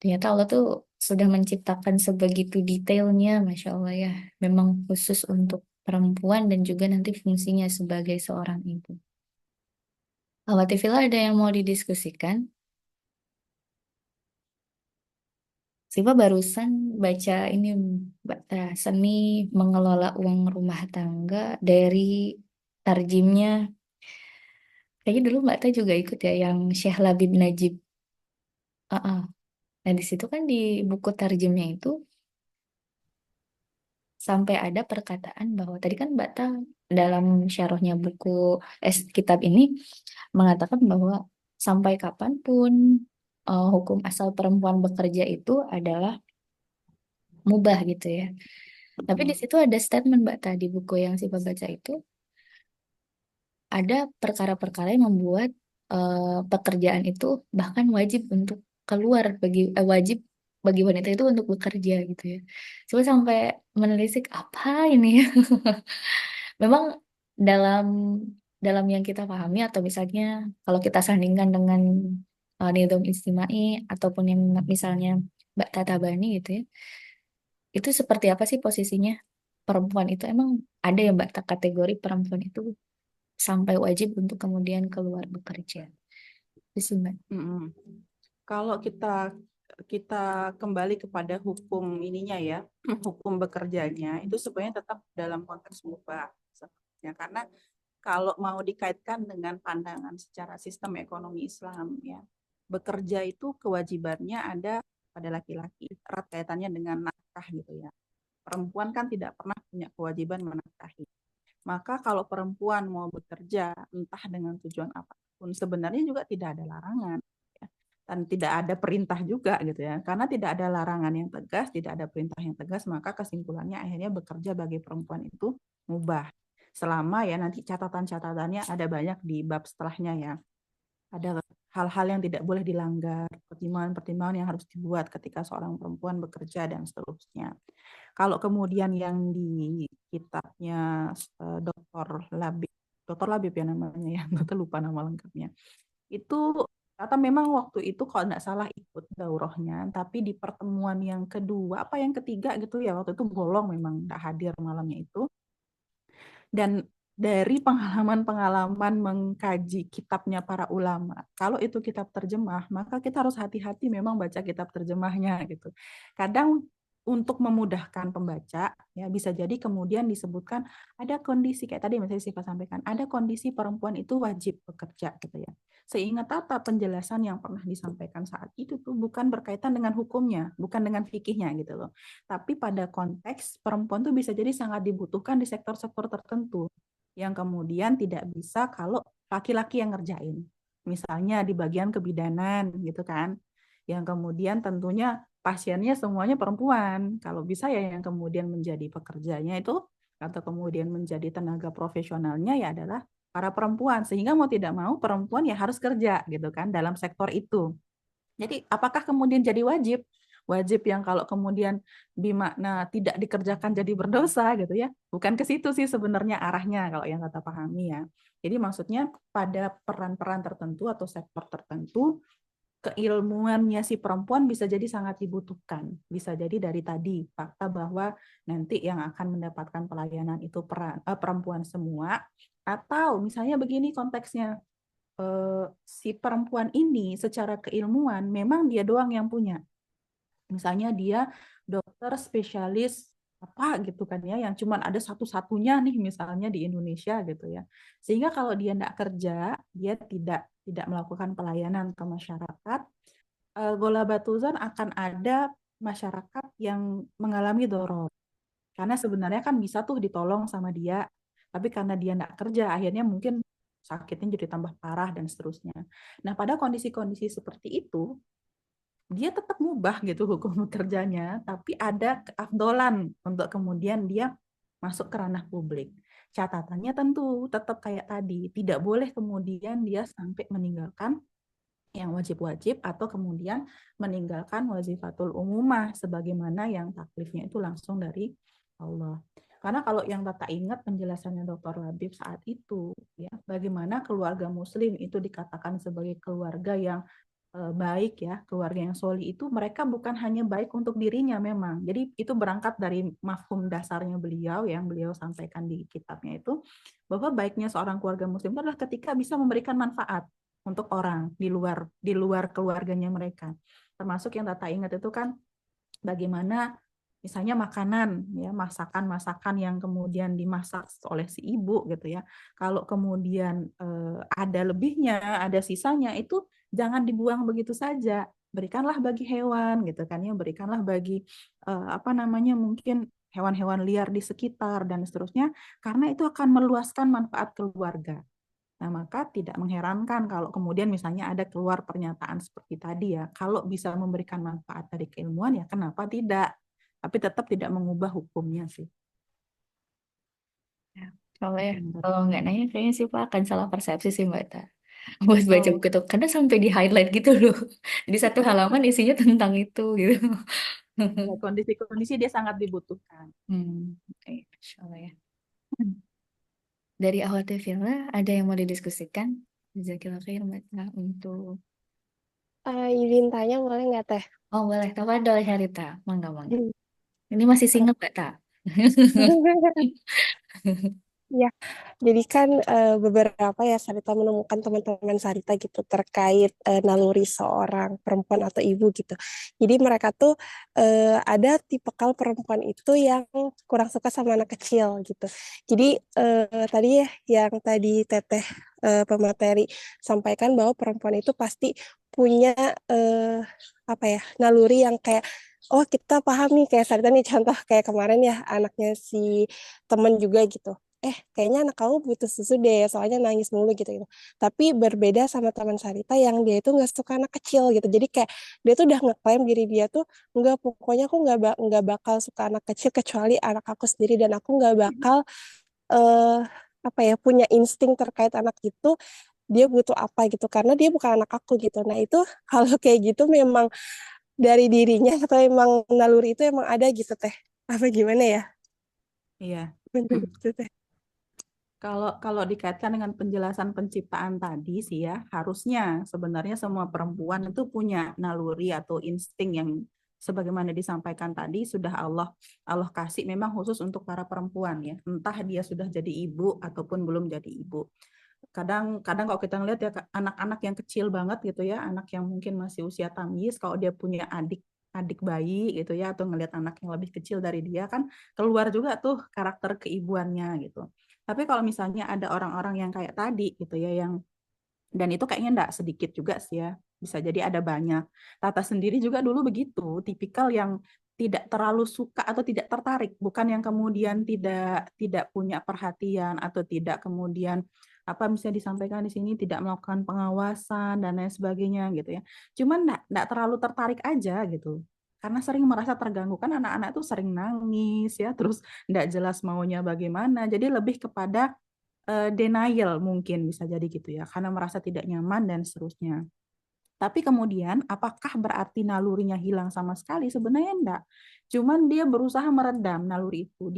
Ternyata Allah tuh sudah menciptakan sebegitu detailnya, Masya Allah ya. Memang khusus untuk perempuan dan juga nanti fungsinya sebagai seorang ibu. Awati Villa ada yang mau didiskusikan? Siva barusan baca ini Mbak seni mengelola uang rumah tangga dari tarjimnya. Kayaknya dulu Mbak Ta juga ikut ya yang Syekh Labib Najib. Ah. Nah di situ kan di buku tarjimnya itu sampai ada perkataan bahwa tadi kan Mbak Ta dalam syarahnya buku kitab ini mengatakan bahwa sampai kapanpun hukum asal perempuan bekerja itu adalah mubah gitu ya. Tapi di situ ada statement Mbak Ta di buku yang Siva baca itu ada perkara-perkara yang membuat pekerjaan itu bahkan wajib untuk keluar wajib bagi wanita itu untuk bekerja gitu ya. Coba sampai menelisik apa ini ya. Memang dalam dalam yang kita pahami atau misalnya kalau kita sandingkan dengan nizam istimai ataupun yang misalnya Mbak Tata Bani gitu ya. Itu seperti apa sih posisinya perempuan itu? Emang ada ya Mbak kategori perempuan itu sampai wajib untuk kemudian keluar bekerja. Itu sih Mbak. Mm-mm. Kalau kita kita kembali kepada hukum ininya ya, hukum bekerjanya itu sebenarnya tetap dalam konteks mubah sebenarnya. Karena kalau mau dikaitkan dengan pandangan secara sistem ekonomi Islam ya, bekerja itu kewajibannya ada pada laki-laki, erat kaitannya dengan nafkah gitu ya. Perempuan kan tidak pernah punya kewajiban menafkahi. Maka kalau perempuan mau bekerja entah dengan tujuan apapun sebenarnya juga tidak ada larangan ya. Dan tidak ada perintah juga gitu ya. Karena tidak ada larangan yang tegas, tidak ada perintah yang tegas, maka kesimpulannya akhirnya bekerja bagi perempuan itu mubah. Selama ya nanti catatan-catatannya ada banyak di bab setelahnya ya. Ada hal-hal yang tidak boleh dilanggar, pertimbangan-pertimbangan yang harus dibuat ketika seorang perempuan bekerja dan seterusnya. Kalau kemudian yang di kitabnya Dr. Labib ya namanya ya, Dr. lupa nama lengkapnya. Itu kata memang waktu itu kalau tidak salah ikut daurahnya, tapi di pertemuan yang kedua, apa yang ketiga gitu ya, waktu itu bolong memang tidak hadir malamnya itu. Dan dari pengalaman-pengalaman mengkaji kitabnya para ulama, kalau itu kitab terjemah, maka kita harus hati-hati memang baca kitab terjemahnya gitu. Kadang untuk memudahkan pembaca, ya bisa jadi kemudian disebutkan ada kondisi kayak tadi misalnya Siva sampaikan, ada kondisi perempuan itu wajib bekerja gitu ya. Seingat Tata penjelasan yang pernah disampaikan saat itu tuh bukan berkaitan dengan hukumnya, bukan dengan fikihnya gitu loh. Tapi pada konteks perempuan tuh bisa jadi sangat dibutuhkan di sektor-sektor tertentu yang kemudian tidak bisa kalau laki-laki yang ngerjain. Misalnya di bagian kebidanan gitu kan. Yang kemudian tentunya pasiennya semuanya perempuan. Kalau bisa ya yang kemudian menjadi pekerjanya itu atau kemudian menjadi tenaga profesionalnya ya adalah para perempuan. Sehingga mau tidak mau perempuan ya harus kerja gitu kan dalam sektor itu. Jadi apakah kemudian jadi wajib? Wajib yang kalau kemudian dimakna tidak dikerjakan jadi berdosa gitu ya. Bukan ke situ sih sebenarnya arahnya kalau yang kata pahami ya. Jadi maksudnya pada peran-peran tertentu atau sektor tertentu keilmuannya si perempuan bisa jadi sangat dibutuhkan. Bisa jadi dari tadi fakta bahwa nanti yang akan mendapatkan pelayanan itu perempuan semua atau misalnya begini konteksnya si perempuan ini secara keilmuan memang dia doang yang punya. Misalnya dia dokter spesialis apa gitu kan ya, yang cuman ada satu-satunya nih misalnya di Indonesia gitu ya. Sehingga kalau dia tidak kerja, dia tidak melakukan pelayanan ke masyarakat, Gola Batuzan akan ada masyarakat yang mengalami doror. Karena sebenarnya kan bisa tuh ditolong sama dia, tapi karena dia tidak kerja, akhirnya mungkin sakitnya jadi tambah parah dan seterusnya. Nah, pada kondisi-kondisi seperti itu, dia tetap mubah gitu hukum kerjanya, tapi ada keafdolan untuk kemudian dia masuk ke ranah publik. Catatannya tentu tetap kayak tadi, tidak boleh kemudian dia sampai meninggalkan yang wajib-wajib atau kemudian meninggalkan wazifatul umumah sebagaimana yang taklifnya itu langsung dari Allah. Karena kalau yang Tata ingat penjelasannya Dr. Labib saat itu, ya, bagaimana keluarga Muslim itu dikatakan sebagai keluarga yang baik ya, keluarga yang soli itu mereka bukan hanya baik untuk dirinya memang. Jadi itu berangkat dari mafhum dasarnya beliau yang beliau sampaikan di kitabnya itu, bahwa baiknya seorang keluarga muslim itu adalah ketika bisa memberikan manfaat untuk orang di luar keluarganya mereka. Termasuk yang Tata ingat itu kan bagaimana misalnya makanan ya, masakan-masakan yang kemudian dimasak oleh si ibu gitu ya, kalau kemudian ada lebihnya, ada sisanya, itu jangan dibuang begitu saja, berikanlah bagi hewan gitu kan ya, berikanlah bagi apa namanya, mungkin hewan-hewan liar di sekitar dan seterusnya, karena itu akan meluaskan manfaat keluarga. Nah, maka tidak mengherankan kalau kemudian misalnya ada keluar pernyataan seperti tadi ya, kalau bisa memberikan manfaat dari keilmuan ya kenapa tidak? Tapi tetap tidak mengubah hukumnya sih. Ya, kalau ya, Menurut kalau nggak nanya kayaknya sih Pak akan salah persepsi sih Mbak Ta. Buat baca oh buku itu, karena sampai di highlight gitu loh. Di satu halaman isinya tentang itu gitu. ya, kondisi-kondisi dia sangat dibutuhkan. Oke, Masya Allah ya. Dari awal Villa, ada yang mau didiskusikan? Jazakillah khair Mbak Ta untuk... Izin tanya boleh nggak Teh? Oh boleh, tafadhol Syarita. Mangga, mangga. Ini masih single Mbak Ta? Ya, jadi kan beberapa ya Sarita menemukan teman-teman Sarita gitu terkait naluri seorang perempuan atau ibu gitu. Jadi mereka tuh ada tipikal perempuan itu yang kurang suka sama anak kecil gitu. Jadi tadi ya yang tadi Teteh pemateri sampaikan bahwa perempuan itu pasti punya apa ya, naluri yang kayak oh kita paham nih kayak Sarita nih contoh kayak kemarin ya anaknya si temen juga gitu, kayaknya anak kamu butuh susu deh soalnya nangis mulu gitu gitu. Tapi berbeda sama teman Sarita yang dia itu nggak suka anak kecil gitu, jadi kayak dia tuh udah ngeklaim diri dia tuh nggak, pokoknya aku nggak bakal suka anak kecil kecuali anak aku sendiri, dan aku nggak bakal eh apa ya, punya insting terkait anak itu dia butuh apa gitu karena dia bukan anak aku gitu. Nah itu kalau kayak gitu memang dari dirinya atau emang naluri itu emang ada gitu Teh, apa gimana ya Iya. bentuk gitu Teh? Kalau kalau dikaitkan dengan penjelasan penciptaan tadi sih ya, harusnya sebenarnya semua perempuan itu punya naluri atau insting yang sebagaimana disampaikan tadi sudah Allah kasih memang khusus untuk para perempuan ya. Entah dia sudah jadi ibu ataupun belum jadi ibu. Kadang-kadang kalau kita ngelihat ya anak-anak yang kecil banget gitu ya, anak yang mungkin masih usia tamyiz, kalau dia punya adik bayi gitu ya, atau ngelihat anak yang lebih kecil dari dia kan keluar juga tuh karakter keibuannya gitu. Tapi kalau misalnya ada orang-orang yang kayak tadi gitu ya, yang dan itu kayaknya enggak sedikit juga sih ya, bisa jadi ada banyak. Tata sendiri juga dulu begitu, tipikal yang tidak terlalu suka atau tidak tertarik, bukan yang kemudian tidak tidak punya perhatian atau tidak kemudian apa misalnya disampaikan di sini tidak melakukan pengawasan dan lain sebagainya gitu ya. Cuman enggak terlalu tertarik aja gitu. Karena sering merasa terganggu kan anak-anak tuh sering nangis ya, terus enggak jelas maunya bagaimana. Jadi lebih kepada denial mungkin bisa jadi gitu ya, karena merasa tidak nyaman dan seterusnya. Tapi kemudian apakah berarti nalurinya hilang sama sekali? Sebenarnya enggak. Cuman dia berusaha meredam naluri itu,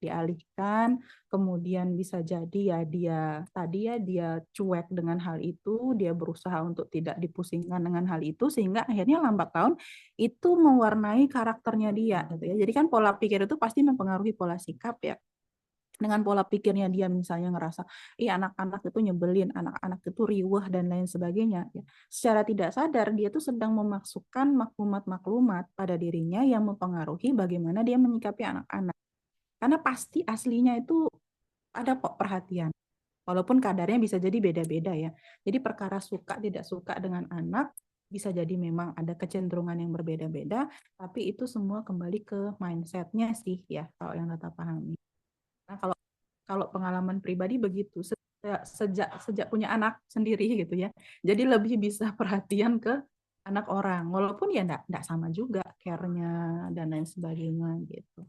dialihkan, kemudian bisa jadi ya dia tadi ya dia cuek dengan hal itu, dia berusaha untuk tidak dipusingkan dengan hal itu sehingga akhirnya lambat laun itu mewarnai karakternya dia gitu ya. Jadi kan pola pikir itu pasti mempengaruhi pola sikap ya, dengan pola pikirnya dia misalnya ngerasa, anak-anak itu nyebelin, anak-anak itu riweh dan lain sebagainya. Ya. Secara tidak sadar dia tuh sedang memasukkan maklumat-maklumat pada dirinya yang mempengaruhi bagaimana dia menyikapi anak-anak. Karena pasti aslinya itu ada kok perhatian. Walaupun kadarnya bisa jadi beda-beda ya. Jadi perkara suka tidak suka dengan anak bisa jadi memang ada kecenderungan yang berbeda-beda, tapi itu semua kembali ke mindsetnya sih ya, kalau yang kita pahami. Nah, kalau kalau pengalaman pribadi begitu sejak sejak punya anak sendiri gitu ya. Jadi lebih bisa perhatian ke anak orang. Walaupun ya enggak sama juga care-nya dan lain sebagainya gitu.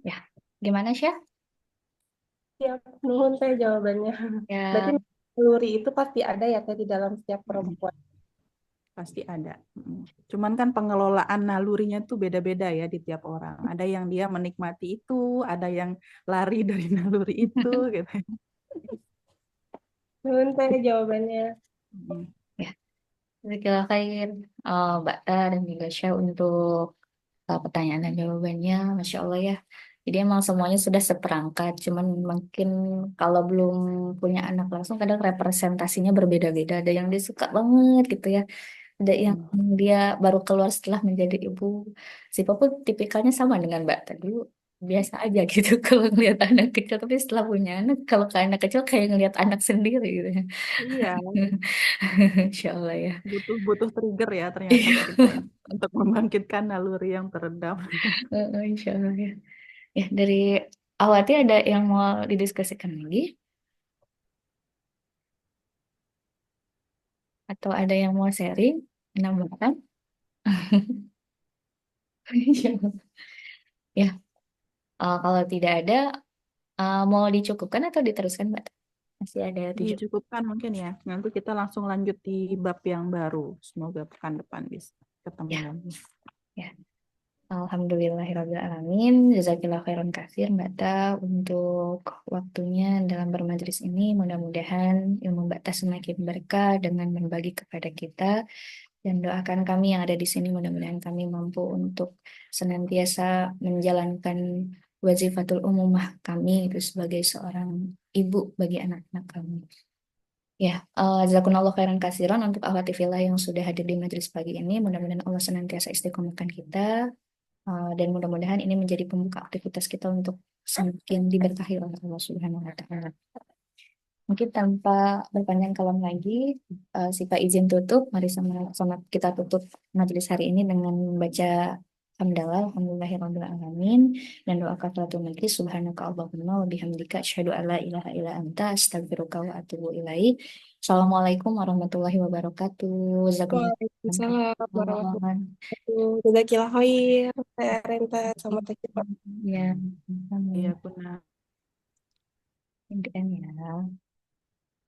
Ya, gimana Syah? Siap, nuhun teh jawabannya. Berarti Ya, naluri itu pasti ada ya teh di dalam setiap Mm-mm. perempuan. Pasti ada. Mm-mm. Cuman kan pengelolaan nalurinya tuh beda-beda ya di tiap orang. Ada yang dia menikmati itu, ada yang lari dari naluri itu gitu. Nuhun teh jawabannya. Mm. ya, jazakallah khair Mbak Ta dan juga Syah untuk pertanyaan dan jawabannya, Masya Allah ya. Jadi emang semuanya sudah seperangkat, cuman mungkin kalau belum punya anak langsung kadang representasinya berbeda-beda. Ada yang dia suka banget gitu ya, ada yang Mm. dia baru keluar setelah menjadi ibu. Si pun tipikalnya sama dengan Mbak tadi, biasa aja gitu kalau ngelihat anak kecil, tapi setelah punya anak, kalau ke anak kecil kayak ngelihat anak sendiri gitu ya. Iya, Insya Allah ya. butuh trigger ya ternyata kita ini untuk membangkitkan naluri yang teredam. Insya Allah ya. Ya, dari Awati ada yang mau didiskusikan lagi? Atau ada yang mau sharing? Menambahkan? Insya Allah. Ya, kalau tidak ada, mau dicukupkan atau diteruskan, Mbak? Masih ada 7. Dicukupkan mungkin ya. Nanti kita langsung lanjut di bab yang baru. Semoga pekan depan bisa ketemu Ya, lagi. ya. Alhamdulillahirrahmanirrahim. Jazakillah khairan kasir, Mbak Ta, untuk waktunya dalam bermajlis ini. Mudah-mudahan ilmu Mbak Ta semakin berkah dengan berbagi kepada kita. Dan doakan kami yang ada di sini, mudah-mudahan kami mampu untuk senantiasa menjalankan wazifatul umumah kami itu sebagai seorang ibu bagi anak-anak kami. Ya, jazakumullah khairan kasiran untuk akhwati fillah yang sudah hadir di majelis pagi ini. Mudah-mudahan Allah senantiasa istiqomahkan kita, dan mudah-mudahan ini menjadi pembuka aktivitas kita untuk semakin diberkahi oleh Allah Subhanahu wa Ta'ala. Mungkin tanpa berpanjang kalam lagi, Sipa izin tutup. Mari sama kita tutup majelis hari ini dengan membaca hamdalah, alhamdulillahirabbil alamin, dan doa kafaratul majlis. Subhanaka Allahumma wa bihamdika asyhadu an la ilaha illa anta astaghfiruka wa atubu ilaik. Assalamualaikum warahmatullahi wabarakatuh. Jazakumullah Waalaikumsalam warahmatullahi khairan. wabarakatuh. Jazakillah khair, Teh Renta sama Teh Kipa. Ya, Iya, amin. benar. Ya.